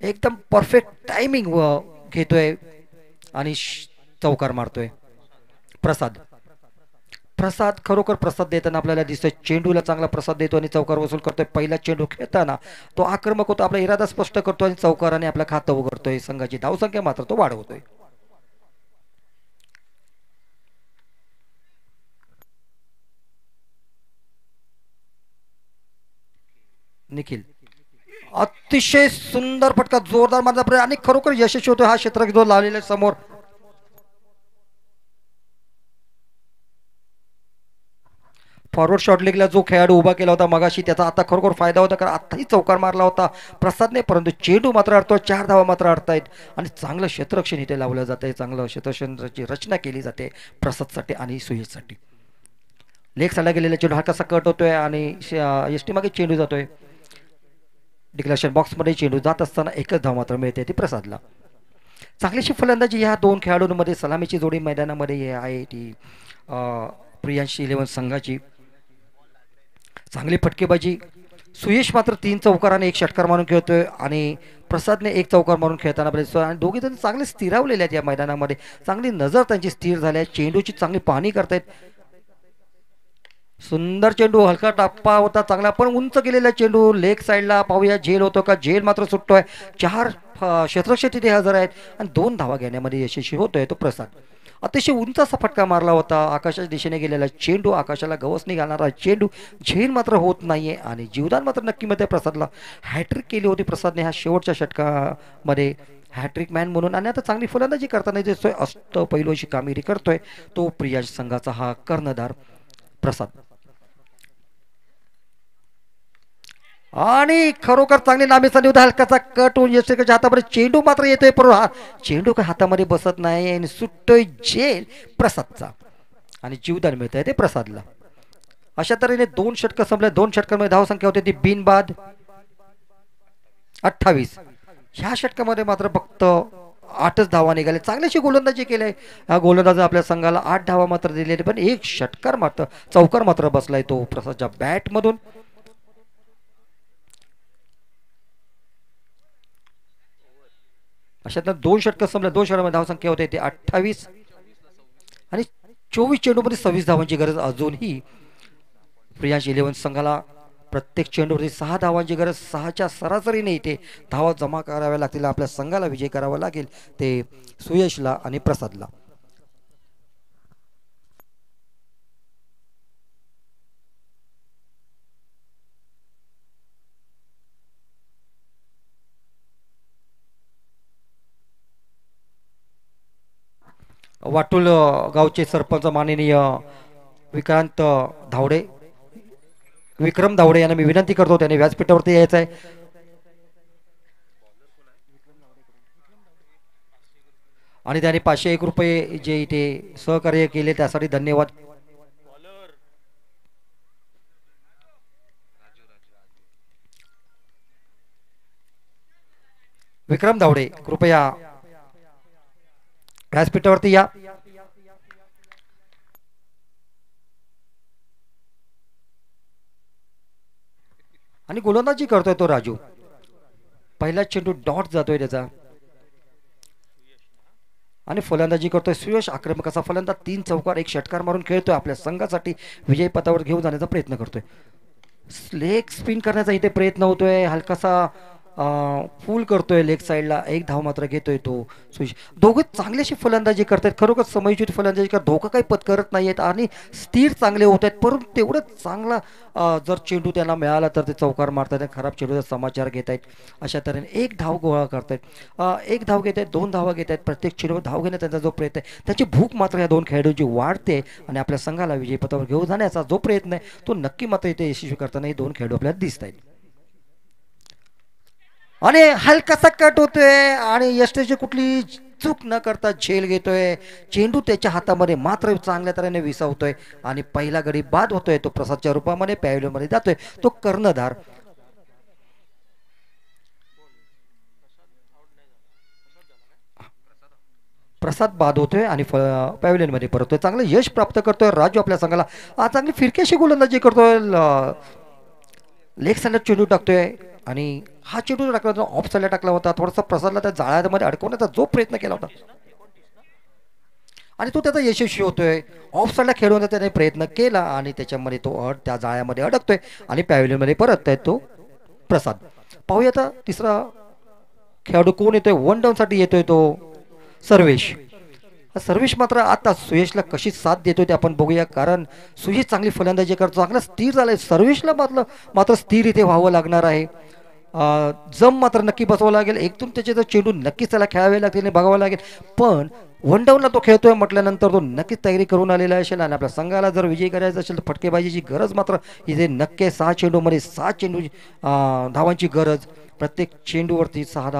एकदम परफेक्ट टायमिंग घेतोय आणि चौकार मारतोय प्रसाद. प्रसाद खरोखर प्रसाद देताना आपल्याला दिसतोय, चेंडूला चांगला प्रसाद देतो आणि चौकार वसूल करतोय. पहिला चेंडू खेळताना तो आक्रमक होतो, आपला इरादा स्पष्ट करतो आणि चौकाराने आपलं खातं उघडतोय. संघाची धावसंख्या मात्र तो वाढवतोय. निखिल अतिशय सुंदर फटका, जोरदार मारला प्रयत्न आणि खरोखर यशस्वी होतोय हा क्षेत्र जो लावलेला समोर. फॉरवर्ड शॉट लेगला जो खेळाडू उभा केला होता मगाशी, त्याचा आता खरोखर फायदा होता, कारण आताही चौकार मारला होता प्रसादने, परंतु चेंडू मात्र अडतो. 4 धावा मात्र अडतायत आणि चांगलं क्षेत्ररक्षण इथे लावलं जातंय. चांगलं क्षेत्ररक्षणाची रचना केली जाते प्रसादसाठी आणि सुयशसाठी. लेग साईडला गेलेला चेंडू हलकासा कट होतोय आणि एसटी मागे चेंडू जातोय. डिक्लेरेशन बॉक्समध्ये चेंडू जात असताना एकच धाव मात्र मिळते ती प्रसादला. चांगलीशी फलंदाजी ह्या दोन खेळाडूंमध्ये, सलामीची जोडी मैदानामध्ये आहे ती प्रियांश 11 संघाची. चांगली फटकेबाजी. सुयश मात्र 3 चौकार आणि 1 षटकार मारून खेळतोय आणि प्रसादने 1 चौकार मारून खेळताना आणि दोघे जण चांगले स्थिरावलेले आहेत या मैदानामध्ये. चांगली नजर त्यांची स्थिर झाली आहे, चेंडूची चांगली पाहणी करतायत. सुंदर चेंडू, हलका टप्पा होता चांगला, पण उंच गेलेला चेंडू लेग साईडला पाहूया झेल होतो का. झेल मात्र सुटतोय. 4 क्षेत्ररक्षक तिथे हजर आहेत आणि 2 धावा घेण्यामध्ये यशस्वी होतोय तो प्रसाद. अतिशय उंच असा फटका मारला होता, आकाशाच्या दिशेने गेलेला चेंडू, आकाशाला गवसणी घालणारा चेंडू, झेल मात्र होत नाहीये आणि जीवदान मात्र नक्की मध्ये प्रसादला. हॅट्रिक केली होती प्रसादने ह्या शेवटच्या षटकामध्ये, हॅट्रिक मॅन म्हणून. आणि आता चांगली फलंदाजी करताना दिसतोय, अष्टपैलू अशी कामगिरी करतोय तो प्रियांश संघाचा हा कर्णधार प्रसाद. आणि खरोखर चांगली नामी संधी होता, हलकाचा कट होऊन यशस्वीच्या हातामध्ये चेंडू मात्र येतोय, पण चेंडू काही हातामध्ये बसत नाही आणि सुटतोय झेल प्रसादचा आणि जीवदान मिळत आहे ते प्रसादला. अशा तऱ्हेने 2 षटकं संपले. 2 षटकांमध्ये धावसंख्या होती ती बिनबाद 28. ह्या षटकामध्ये मात्र फक्त 8च धावा निघाले. चांगल्याशी गोलंदाजी केली ह्या गोलंदाज आपल्या संघाला 8 धावा मात्र दिलेले, पण 1 षटकार मात्र चौकार मात्र बसलाय तो प्रसादच्या बॅटमधून. अशातनं 2 षटकं संपल्या. 2 षटकांमध्ये धावसंख्या होते ती 28 आणि 24 चेंडूमध्ये 26 धावांची गरज अजूनही प्रियांश 11 संघाला. प्रत्येक चेंडूवरती 6 धावांची गरज. 6च्या सरासरीने इथे धावा जमा कराव्या लागतील. आपल्या संघाला विजय करावा लागेल ते सुयशला आणि प्रसादला. वाटूल गावचे सरपंच माननीय विक्रम धावडे यांना मी विनंती करतो, त्याने व्यासपीठावरती यायचं आहे. आणि त्याने 501 रुपये जे इथे सहकार्य केले त्यासाठी धन्यवाद. विक्रम धावडे कृपया व्यासपीठावरती या. आणि गोलंदाजी करतोय तो राजू. पहिला चेंडू डॉट जातोय त्याचा आणि फलंदाजी करतोय सुयश. आक्रमक असा फलंदाज 3 चौकार 1 षटकार मारून खेळतोय, आपल्या संघासाठी विजय पथावर घेऊन जाण्याचा प्रयत्न करतोय. लेग स्पिन करण्याचा इथे प्रयत्न होतोय, हलकासा फुल करतोय लेग साईडला. 1 धाव मात्र घेतोय तो सुयश. दोघे चांगलीशी फलंदाजी करतायत, खरोखर समयोचित फलंदाजी करत, धोका काही पत्करत नाहीयेत आणि स्थिर चांगले होत आहेत. परंतु तेवढंच चांगला जर चेंडू त्यांना मिळाला तर ते चौकार मारतायत, खराब चेंडूचा समाचार घेत आहेत. अशा तऱ्हेने 1 धाव गोळा करतायत, 1 धाव घेत आहेत, 2 धावा घेत आहेत. प्रत्येक चेंडूवर धाव घेण्याचा त्यांचा जो प्रयत्न आहे, त्याची भूक मात्र या 2 खेळाडूंची वाढते आणि आपल्या संघाला विजयपथावर घेऊन जाण्याचा जो प्रयत्न आहे तो नक्की मात्र इथे यशस्वी करताना हे 2 खेळाडू आपल्याला दिसत आहेत. आणि हलकासा कट होतोय आणि यष्टीची कुठली चूक न करता झेल घेतोय. चेंडू त्याच्या हातामध्ये मात्र चांगल्या तऱ्हेने विसावतोय आणि पहिला गडी बाद होतोय. तो प्रसादच्या रूपामध्ये पॅव्हिलियनमध्ये जातोय. तो कर्णधार प्रसाद बाद होतोय आणि पॅव्हिलियनमध्ये परततोय. चांगलं यश प्राप्त करतोय राजू आपल्या संघाला. चांगली फिरकीशी गोलंदाजी करतोय. लेग साईडला चेंडू टाकतोय आणि हा चेंडू टाकला होता ऑफ साईडला टाकला होता. थोडासा प्रसादला त्या जाळ्यामध्ये अडकवण्याचा जो प्रयत्न केला होता आणि तो त्याचा यशस्वी होतोय. ऑफ साईडला खेळवण्याचा त्याने प्रयत्न केला आणि त्याच्यामध्ये तो त्या जाळ्यामध्ये अडकतोय आणि पॅव्हिलियनमध्ये परततोय तो प्रसाद. पाहूया आता तिसरा खेळाडू कोण येतोय. वन डाऊन साठी येतोय तो सर्वेश. सर्वेश मात्र आता सुयशला कशी साथ देतोय ते आपण बघूया. कारण सुयश चांगली फलंदाजी करतो. चांगला स्थिर झालाय. सर्वेशला मात्र स्थिर इथे व्हावं लागणार आहे. जम मात्र नक्की बसवावं लागेल. एकदून त्याचे जर चेंडू नक्कीच त्याला खेळावे लागतील, बघावं लागेल. पण वन डाऊनला तो खेळतोय म्हटल्यानंतर तो नक्कीच तयारी करून आलेला असेल आणि आपल्या संघाला जर विजयी करायचा असेल तर फटकेबाजीची गरज मात्र इथे नक्की 6 चेंडूमध्ये 6 चेंडू धावांची गरज. प्रत्येक चेंडूवरती 6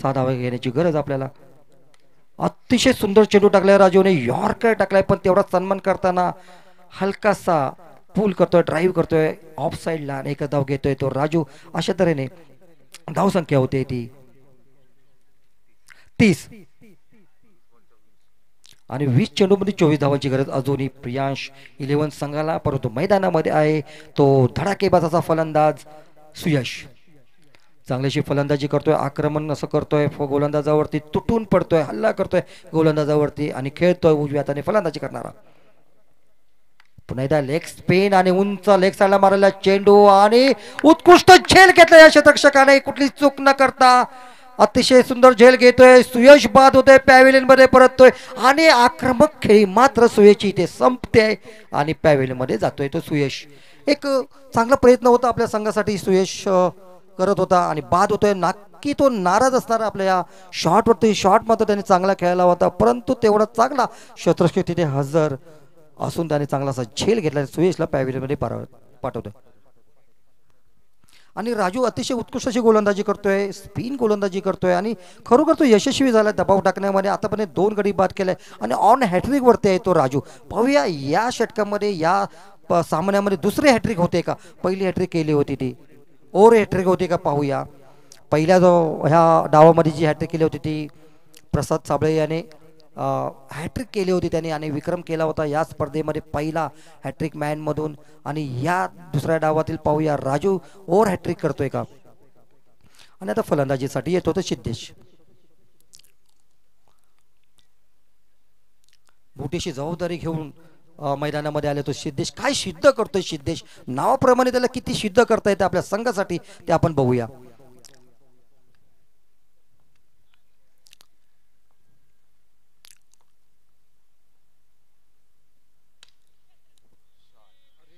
धावा घेण्याची गरज आपल्याला. अतिशय सुंदर चेंडू टाकलाय राजूने. यॉर्कर टाकलाय पण तेवढा सन्मान करताना हलकासा पूल करतोय, ड्राईव्ह करतोय ऑफ साईडला आणि एक धाव घेतोय तो राजू. अशा तऱ्हेने धावसंख्या होते ती 30 आणि 20 चेंडूमध्ये 24 धावांची गरज अजूनही प्रियांश 11 संघाला. परंतु मैदानामध्ये आहे तो धडाकेबाजाचा फलंदाज सुयश. चांगलीशी फलंदाजी करतोय. आक्रमण असं करतोय. गोलंदाजावरती तुटून पडतोय, हल्ला करतोय गोलंदाजावरती आणि खेळतोय उजव्या हाताने फलंदाजी करणारा. पुन्हा एकदा लेग स्पिन आणि उंच लेग साईडला मारलेला चेंडू आणि उत्कृष्ट झेल घेतला या शतरक्षकाने. कुठली चूक न करता अतिशय सुंदर झेल घेतोय. सुयश बाद होतोय, पॅव्हिलियन मध्ये परततोय आणि आक्रमक खेळी मात्र सुयशची इथे संपते आणि पॅव्हिलियन मध्ये जातोय तो सुयश. एक चांगला प्रयत्न होता आपल्या संघासाठी सुयश करत होता आणि बाद होतोय. नक्की तो नाराज असणार आपल्या या शॉटवरती. शॉट मात्र त्याने चांगला खेळला होता परंतु तेवढा चांगला शतरक्षक तिथे हजर असून त्याने चांगला असा झेल घेतला. सुयशला पॅव्हिलियन मध्ये पाठवतोय आणि राजू अतिशय उत्कृष्ट अशी गोलंदाजी करतोय, स्पिन गोलंदाजी करतोय आणि खरोखर तो यशस्वी झाला दबाव टाकण्यामध्ये. आतापर्यंत 2 गडी बाद केलाय आणि ऑन हॅट्रिक वरती आहे तो राजू. पाहूया या षटकामध्ये या सामन्यामध्ये दुसरी हॅट्रिक होते का. पहिली हॅट्रिक केली होती ती ओव्हर हॅट्रिक होती का पाहूया. पहिल्या ह्या डावामध्ये जी हॅट्रिक केली होती ती प्रसाद साबळे याने हॅट्रिक केली होती त्याने आणि विक्रम केला होता या स्पर्धेमध्ये पहिला हॅट्रिक मॅनमधून. आणि या दुसऱ्या डावातील पाहूया राजू ओव्हर हॅट्रिक करतोय का. आणि आता फलंदाजीसाठी येतो तो सिद्धेश. मोठीशी जबाबदारी घेऊन मैदानामध्ये आले तो सिद्धेश. काय सिद्ध करतोय सिद्धेश. नावाप्रमाणे त्याला किती सिद्ध करता येते आपल्या संघासाठी ते आपण बघूया.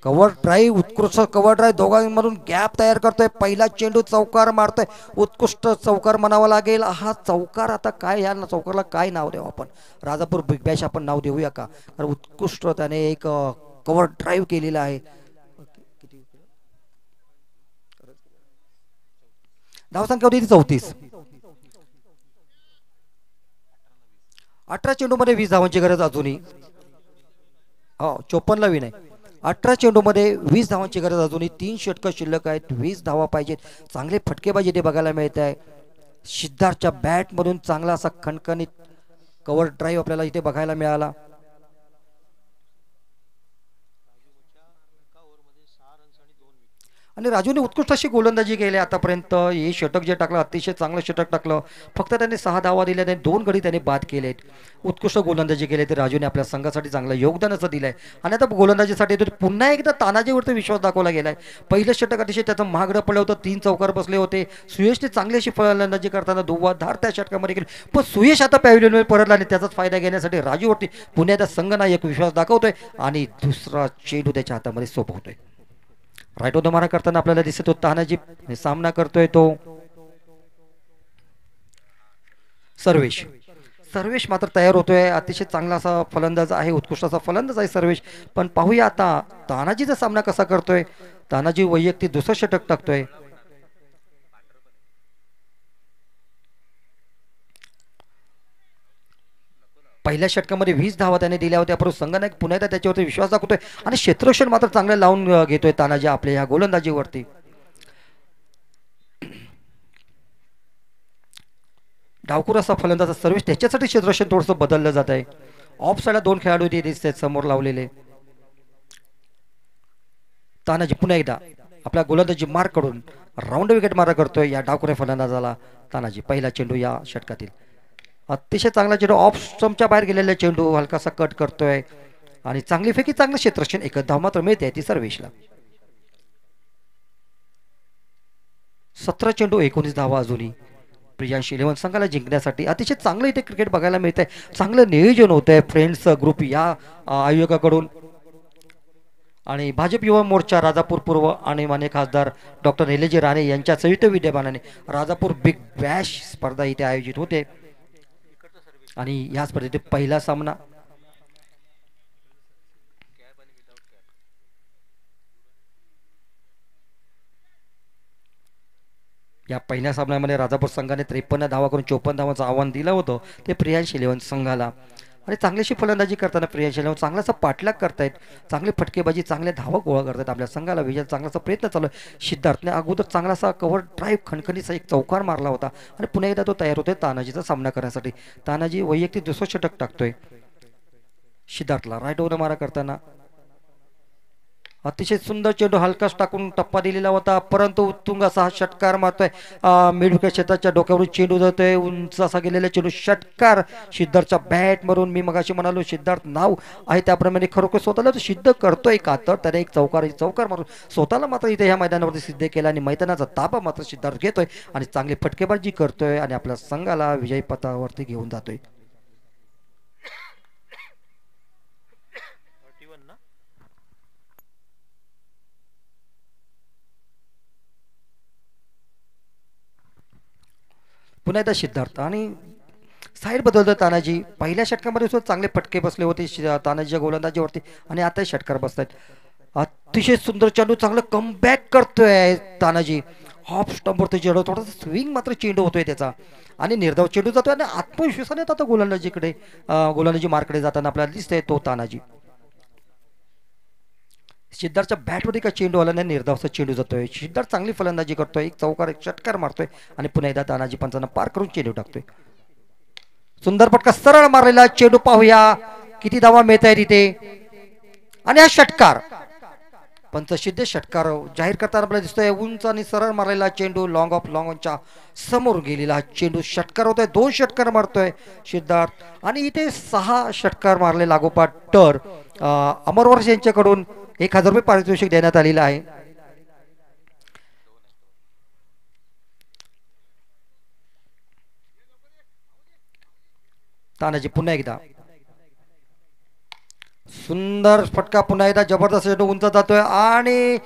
कव्हर ड्राईव्ह, उत्कृष्ट कव्हर ड्राईव्ह दोघांमधून गॅप तयार करतोय. पहिला चेंडू चौकार मारतोय. उत्कृष्ट चौकार म्हणावा लागेल. हा चौकार आता काय, या चौकारला काय नाव देऊ आपण. राजापूर बिग बॅश आपण नाव देऊया का. कारण उत्कृष्ट त्याने एक कव्हर ड्राईव्ह केलेला आहे. धावसंख्या होती 34. 18 चेंडूमध्ये 20 धावांची गरज अजूनही. हो 54ला विन आहे. 18 चेंडूमध्ये 20 धावांची गरज अजूनही. 3 षटकं शिल्लक आहेत. 20 धावा पाहिजेत. चांगले फटकेबाजी इथे बघायला मिळत आहे. सिद्धार्थच्या बॅटमधून चांगला असा खणखणीत कव्हर ड्राईव्ह आपल्याला इथे बघायला मिळाला. आणि राजूने उत्कृष्ट अशी गोलंदाजी केली आतापर्यंत. हे षटक जे टाकलं अतिशय चांगलं षटक टाकलं. फक्त त्याने 6 धावा दिल्या. त्याने 2 गडी त्याने बाद केलेत. उत्कृष्ट गोलंदाजी केली ते राजूने आपल्या संघासाठी चांगलं योगदान असं दिलंय. आणि आता गोलंदाजीसाठी पुन्हा एकदा तानाजीवरती विश्वास दाखवला गेलाय. पहिलं षटक अतिशय त्याचं महागडं पडलं होतं. 3 चौकार बसले होते. सुयशने चांगली अशी फलंदाजी करताना धार त्या षटकामध्ये केली. पण सुयश आता पॅव्हिलियनवर परतला आणि त्याचाच फायदा घेण्यासाठी राजूवरती पुण्याचा संघनायक विश्वास दाखवतोय आणि दुसरा चेंडू त्याच्या हातामध्ये सोपवतोय. राईट ऑफ द मारा करताना आपल्याला दिसत होता तानाजी सामना करतोय तो सर्वेश. सर्वेश मात्र तयार होतोय. अतिशय चांगला असा फलंदाज आहे. उत्कृष्ट असा फलंदाज आहे सर्वेश. पण पाहूया आता तानाजीचा सामना कसा करतोय. तानाजी वैयक्तिक दुसरं षटक टाकतोय. पहिल्या षटकामध्ये 20 धावा त्याने दिल्या होत्या, परंतु संघनायक पुन्हा एकदा त्याच्यावरती विश्वास दाखवतोय आणि क्षेत्ररक्षण मात्र चांगलं लावून घेतोय तानाजी आपल्या या गोलंदाजीवरती. डावखुर असा फलंदाज सर्व्हिस त्याच्यासाठी क्षेत्ररक्षण थोडंसं बदललं जात आहे. ऑफ साईडला 2 खेळाडू दिसत आहेत समोर लावलेले. तानाजी पुन्हा एकदा आपल्या गोलंदाजी मार कडून राऊंड विकेट मारा करतोय या डावखुऱ्या फलंदाजाला तानाजी. पहिला चेंडू या षटकातील अतिशय चांगला चेंडू, ऑफ स्टंपच्या बाहेर गेलेला चेंडू हलकासा कट करतोय आणि चांगली फेकी, चांगलं क्षेत्ररक्षण. एकच धाव मात्र मिळते ती सर्वेशला. 17 चेंडू 19 धावा अजूनही प्रियांश 11 संघाला जिंकण्यासाठी. अतिशय चांगलं इथे क्रिकेट बघायला मिळत आहे, चांगलं नियोजन होत आहे फ्रेंड्स ग्रुप या आयोगाकडून. आणि भाजप युवा मोर्चा राजापूर पूर्व आणि मान्य खासदार डॉक्टर निलेजी राणे यांच्या संयुक्त विद्यमानाने राजापूर बिग बॅश स्पर्धा इथे आयोजित होते आणि या स्पर्धेत पहिला सामना या पहिल्या सामन्यामध्ये राजापूर संघाने 53 धावा करून 54 धावांचं आव्हान दिलं होतं ते प्रियांश 11 संघाला. आणि चांगलीशी फलंदाजी करताना प्रियांश 11 चांगलासा पाठलाग करतायत, चांगली फटकेबाजी, चांगले धावा गोळा करतायत. आपल्या संघाला विजय चांगलासा प्रयत्न चालू आहे. सिद्धार्थने अगोदर चांगलासा कव्हर ड्राईव्ह खणखणीचा एक चौकार मारला होता आणि पुन्हा एकदा तो तयार होतोय तानाजीचा सामना करण्यासाठी. तानाजी वैयक्तिक 200 षटक टाकतोय सिद्धार्थला राईट ओव्हर मारा करताना. अतिशय सुंदर चेंडू हलकाच टाकून टप्पा दिलेला होता, परंतु उत्तुंग असा हा षटकार मारतोय. मिड विकेट क्षेत्राच्या डोक्यावरून चेंडू जातोय, उंच असा गेलेला चेंडू षटकार सिद्धार्थच्या बॅट मरून. मी मगाशी म्हणालो सिद्धार्थ नाव आहे त्याप्रमाणे खरोखर स्वतःला तो सिद्ध करतोय का, तर त्याने एक चौकार मारून स्वतःला मात्र इथे ह्या मैदानावरती सिद्ध केला आणि मैदानाचा ताबा मात्र सिद्धार्थ घेतोय आणि चांगली फटकेबाजी करतोय आणि आपल्या संघाला विजयी पथावरती घेऊन जातोय. पुन्हा एकदा सिद्धार्थ आणि साईड बदलतो तानाजी. पहिल्या षटकामध्ये सुद्धा चांगले फटके बसले होते तानाजीच्या गोलंदाजीवरती आणि आता षटकार बसतात. अतिशय सुंदर चेंडू, चांगलं कमबॅक करतोय तानाजी. ऑफ स्टंपवरती चेंडू, थोडासा स्विंग मात्र चेंडू होतोय त्याचा आणि निर्धाव चेंडू जातोय आणि आत्मविश्वासाने आता गोलंदाजी मार्कडे जाताना आपल्याला दिसतंय तो तानाजी. सिद्धार्थच्या बॅटमध्ये का चेंडू आला नाही, निर्धावचा चेंडू जातोय. सिद्धार्थ चांगली फलंदाजी करतोय, एक चौकार एक षटकार मारतोय आणि पुन्हा एकदा तानाजी पंचांना पार करून चेंडू टाकतोय. सुंदर फटका, सरळ मारलेला चेंडू. पाहूया किती धावा मिळत आहेत इथे आणि हा षटकार पंचसिद्ध षटकार जाहीर करताना आपल्याला दिसतोय. उंच आणि सरळ मारलेला चेंडू, लॉंग ऑफ लॉंगच्या समोर गेलेला हा चेंडू षटकार होतोय. 2 षटकार मारतोय सिद्धार्थ आणि इथे 6 षटकार मारले लागोपाठ. तर अमर वर्ष यांच्याकडून 1000 रुपये पारितोषिक देण्यात आलेलं आहे. तानाजी पुन्हा एकदा सुंदर फटका, पुन्हा एकदा जबरदस्त चेंडू उंच जातोय आणि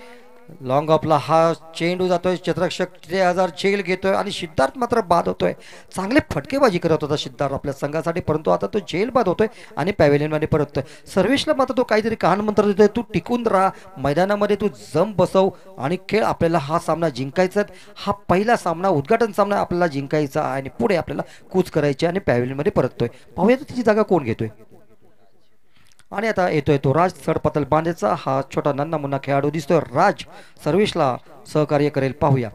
लॉंग ऑफला हा चेंडू जातोय. क्षेत्ररक्षक 3000 झेल घेतोय आणि सिद्धार्थ मात्र बाद होतोय. चांगले फटकेबाजी करत होता सिद्धार्थ आपल्या संघासाठी, परंतु आता तो झेल बाद होतोय आणि पॅव्हेलियनमध्ये परततोय. सर्वेशला मात्र तो काहीतरी कान मंत्र देतोय, तू टिकून राहा मैदानामध्ये, तू जम बसव आणि खेळ. आपल्याला हा सामना जिंकायचा, हा पहिला सामना उद्घाटन सामना आपल्याला जिंकायचा आणि पुढे आपल्याला कूच करायची आणि पॅव्हेलियनमध्ये परततोय. पाहूया त्याची जागा कोण घेतोय. आणि आता येतोय तो राज सडपतल बांधेचा हा छोटा नन्ना मुन्ना खेळाडू दिसतोय. राज सर्वेशला सहकार्य करेल, पाहूया.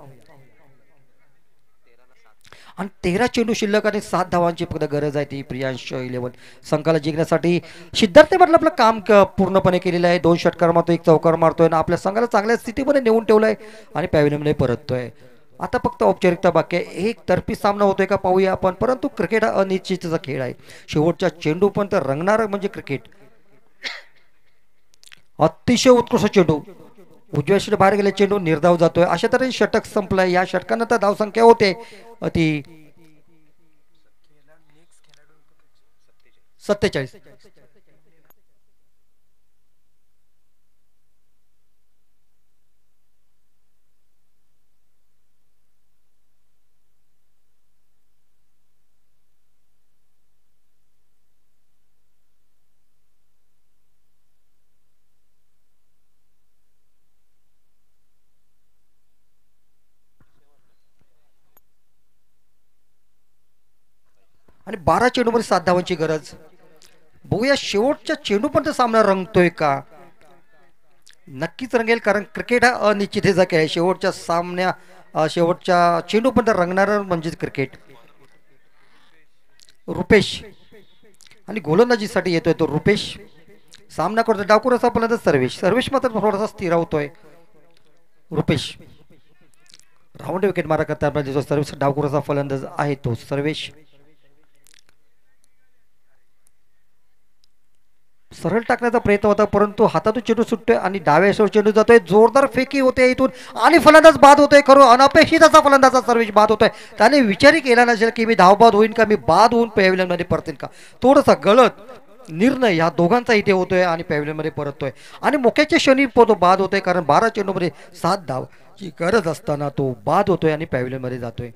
आणि 13 चेंडू शिल्लक आणि 7 धावांची फक्त गरज आहे ती प्रियांश 11 संघाला जिंकण्यासाठी. सिद्धार्थ म्हटलं आपलं काम पूर्णपणे केलेलं आहे. 2 षटकार मारतोय, 1 चौकार मारतोय आणि आपल्या संघाला चांगल्या स्थितीमध्ये नेऊन ठेवलंय आणि पॅव्हेलियनमध्ये परततोय. आता फक्त औपचारिकता बाकी आहे. एक तर्फी सामना होतोय का पाहूया आपण, परंतु क्रिकेट हा अनिश्चितचा खेळ आहे. शेवटच्या चेंडू पण तर रंगणार म्हणजे क्रिकेट. अतिशय उत्कृष्ट चेंडू, उजव्या शीट बाहेर गेले, चेंडू निर्धाव जातोय. अशा तऱ्हेने षटक संपलाय. या षटकानंतर धावसंख्या होते ती 47. आणि 12 चेंडूमध्ये 7 धावांची गरज. बघूया शेवटच्या चेंडूपर्यंत सामना रंगतोय का. नक्कीच रंगेल, कारण क्रिकेट हा अनिश्चिततेचा खेळ आहे. शेवटच्या चेंडूपर्यंत रंगणार म्हणजे क्रिकेट. रुपेश आणि गोलंदाजीसाठी येतोय तो रुपेश. सामना करतोय डावखुरा सापडला सर्वेश मात्र थोडासा स्थिरावतोय. रुपेश राऊंड विकेट मारा करता जो सर्वेश डावखुराचा फलंदाज आहे तो सर्वेश. सरळ टाकण्याचा प्रयत्न होता, परंतु हातातून चेंडू सुटतोय आणि डाव्या चेंडू जातोय. जोरदार फेकी होते इथून आणि फलंदाज बाद होतोय. खरं अनपेक्षित असा फलंदाजा सर्वेश बाद होतोय. त्याने विचारही केला नसेल की मी धावबाद होईन का, मी बाद होऊन पॅव्हिलियनमध्ये परतेन का. थोडासा गलत निर्णय ह्या दोघांचा इथे होतोय आणि पॅव्हिलियनमध्ये परततोय आणि मोक्याच्या क्षणी तो बाद होतोय, कारण 12 चेंडूमध्ये 7 धावची गरज असताना तो बाद होतोय आणि पॅव्हिलियनमध्ये जातोय.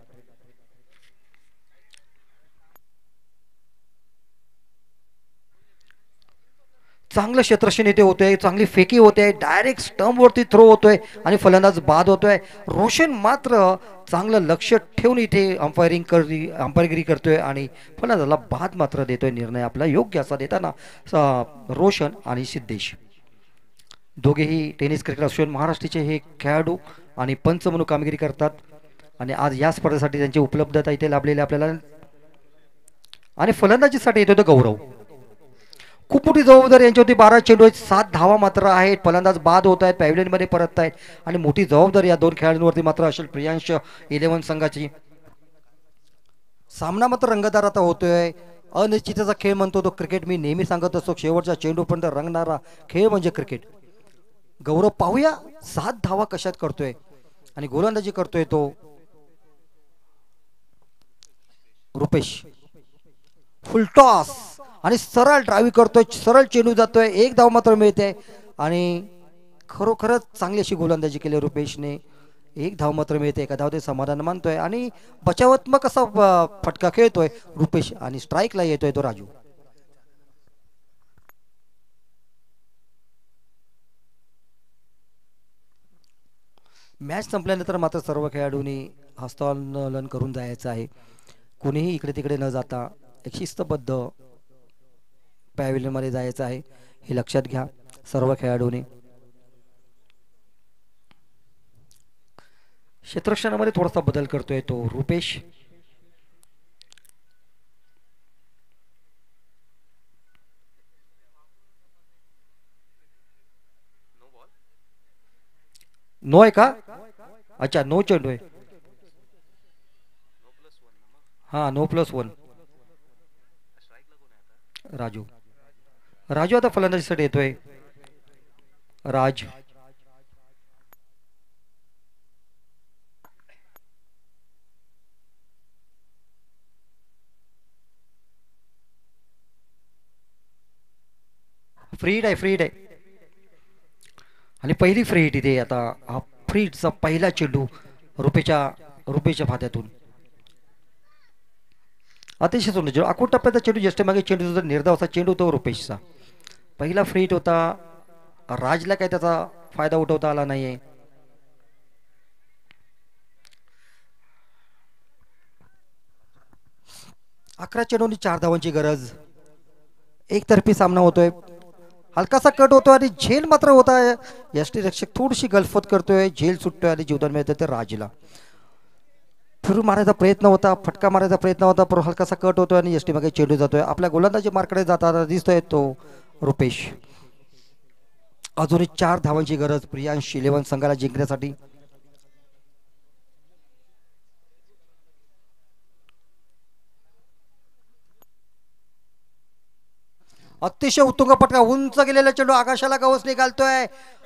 चांगलं क्षेत्रक्षण इथे होतंय, चांगली फेकी होते, डायरेक्ट स्टंपवरती थ्रो होतोय आणि फलंदाज बाद होतोय. रोशन मात्र चांगलं लक्ष ठेवून इथे अंपायरगिरी करतोय आणि फलंदाजाला बाद मात्र देतोय. निर्णय आपला योग्य असा देताना रोशन आणि सिद्धेश दोघेही टेनिस क्रिकेट असोसिएशन महाराष्ट्राचे हे खेळाडू आणि पंच म्हणून कामगिरी करतात आणि आज या स्पर्धेसाठी त्यांची उपलब्धता इथे लाभलेली आपल्याला. आणि फलंदाजीसाठी येतो तो गौरव. खूप मोठी जबाबदारी यांच्यावरती. 12 चेंडू 7 धावा मात्र आहेत. फलंदाज बाद होत आहेत, पॅव्हिलियनमध्ये परत आहेत आणि मोठी जबाबदारी या 2 खेळाडूंवरती मात्र असेल प्रियांश 11 संघाची. सामना मात्र रंगतदार आता होतोय. अनिश्चिततेचा खेळ म्हणतो तो क्रिकेट. मी नेहमी सांगत असतो शेवटच्या चेंडूपर्यंत रंगणारा खेळ म्हणजे क्रिकेट. गौरव पाहूया 7 धावा कशात करतोय आणि गोलंदाजी करतोय तो रुपेश. फुलटॉस आणि सरळ ड्राईव्ह करतोय, सरळ चेंडू जातोय, 1 धाव मात्र मिळते आणि खरोखरच चांगली अशी गोलंदाजी केली रुपेशने. 1 धाव मात्र मिळते, 1 धाव ते समाधान मानतोय आणि बचावात्मक असा फटका खेळतोय रुपेश आणि स्ट्राईकला येतोय तो राजू. मॅच संपल्यानंतर मात्र सर्व खेळाडूंनी हस्तांदोलन करून जायचं आहे. कोणीही इकडे तिकडे न जाता एक शिस्तबद्ध पॅव्हिलियनमध्ये जायचं आहे, हे लक्षात घ्या सर्व खेळाडूंनी. क्षेत्ररक्षणामध्ये थोडासा बदल करतोय तो रुपेश. नो आहे का? अच्छा, नो चेंडू आहे. हा, नो +1. राजू आता फलंदाजीसाठी येतोय. राज फ्री हिट आहे आणि पहिली फ्री हिट इथे. आता हा फ्री हिटचा पहिला चेंडू रुपेच्या खात्यातून अतिशय सुंदर चेंडू. आखूड टप्प्याचा चेंडू जस्ट मागे चेंडू जो निर्धावाचा चेंडू तो रुपेशचा पहिला फ्री हिट होता. राजला काय त्याचा फायदा उठवता आला नाहीये. अकरा चेंडूंनी 4 धावांची गरज. एकतर्फी सामना होतोय. हलकासा कट होतोय आणि झेल मात्र होत आहे. यष्टीरक्षक थोडीशी गलफत करतोय, झेल सुटतोय आणि जीवदान मिळतं ते राजला. फिरून मारायचा प्रयत्न होता, फटका मारायचा प्रयत्न होता, पण हलकासा कट होतोय आणि यष्टी मागे चेंडू जातोय. आपल्या गोलंदाजी मार्कडे जाताना दिसतोय तो रुपेश. अजूनही 4 धावांची गरज प्रियांश 11 संघाला जिंकण्यासाठी. अतिशय उत्तुंग फटका. उंच गेलेला चेंडू आकाशाला गवसणी घालतोय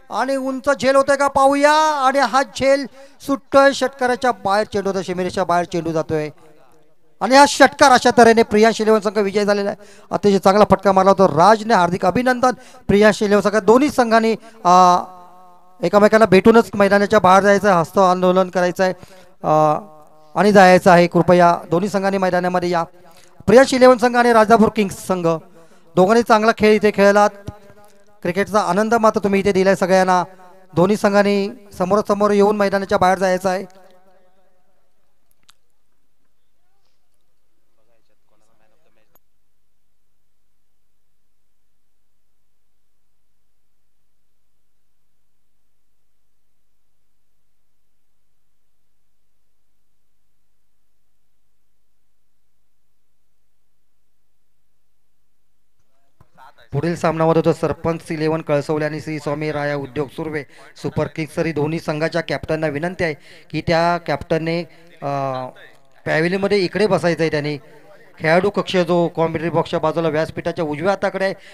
आणि उंच झेल होतोय का पाहूया. आणि हा झेल सुटतोय. षटकाराच्या बाहेर चेंडू होता, शिमेरेच्या बाहेर चेंडू जातोय आणि हा षटकार अशा तऱ्हेने प्रियांश 11 संघ विजय झालेला आहे. अतिशय चांगला फटका मारला होता राजने. हार्दिक अभिनंदन. प्रियांश 11 संघ दोन्ही संघांनी एकमेकांना भेटूनच मैदानाच्या बाहेर जायचं, हस्त आंदोलन करायचं आहे आणि जायचं आहे. कृपया दोन्ही संघांनी मैदानामध्ये या. प्रियांश 11 संघ आणि राजापूर किंग्स संघ दोघांनी चांगला खेळ इथे खेळलात. क्रिकेटचा आनंद मात्र तुम्ही इथे दिलाय सगळ्यांना. दोन्ही संघांनी समोरासमोर येऊन मैदानाच्या बाहेर जायचं आहे. पुढील सामनामध्ये तो सरपंच 11 कळसवले आणि श्री स्वामी राया उद्योग सुर्वे सुपर किंग्स तरी दोन्ही संघाच्या कॅप्टनना विनंती आहे की त्या कॅप्टनने पॅव्हिलियनमध्ये इकडे बसायचं आहे. त्यांनी खेळाडू कक्ष जो कॉम्पिटेटिव्ह बॉक्सच्या बाजूला व्यासपीठाच्या उजव्या हाताकडे आहे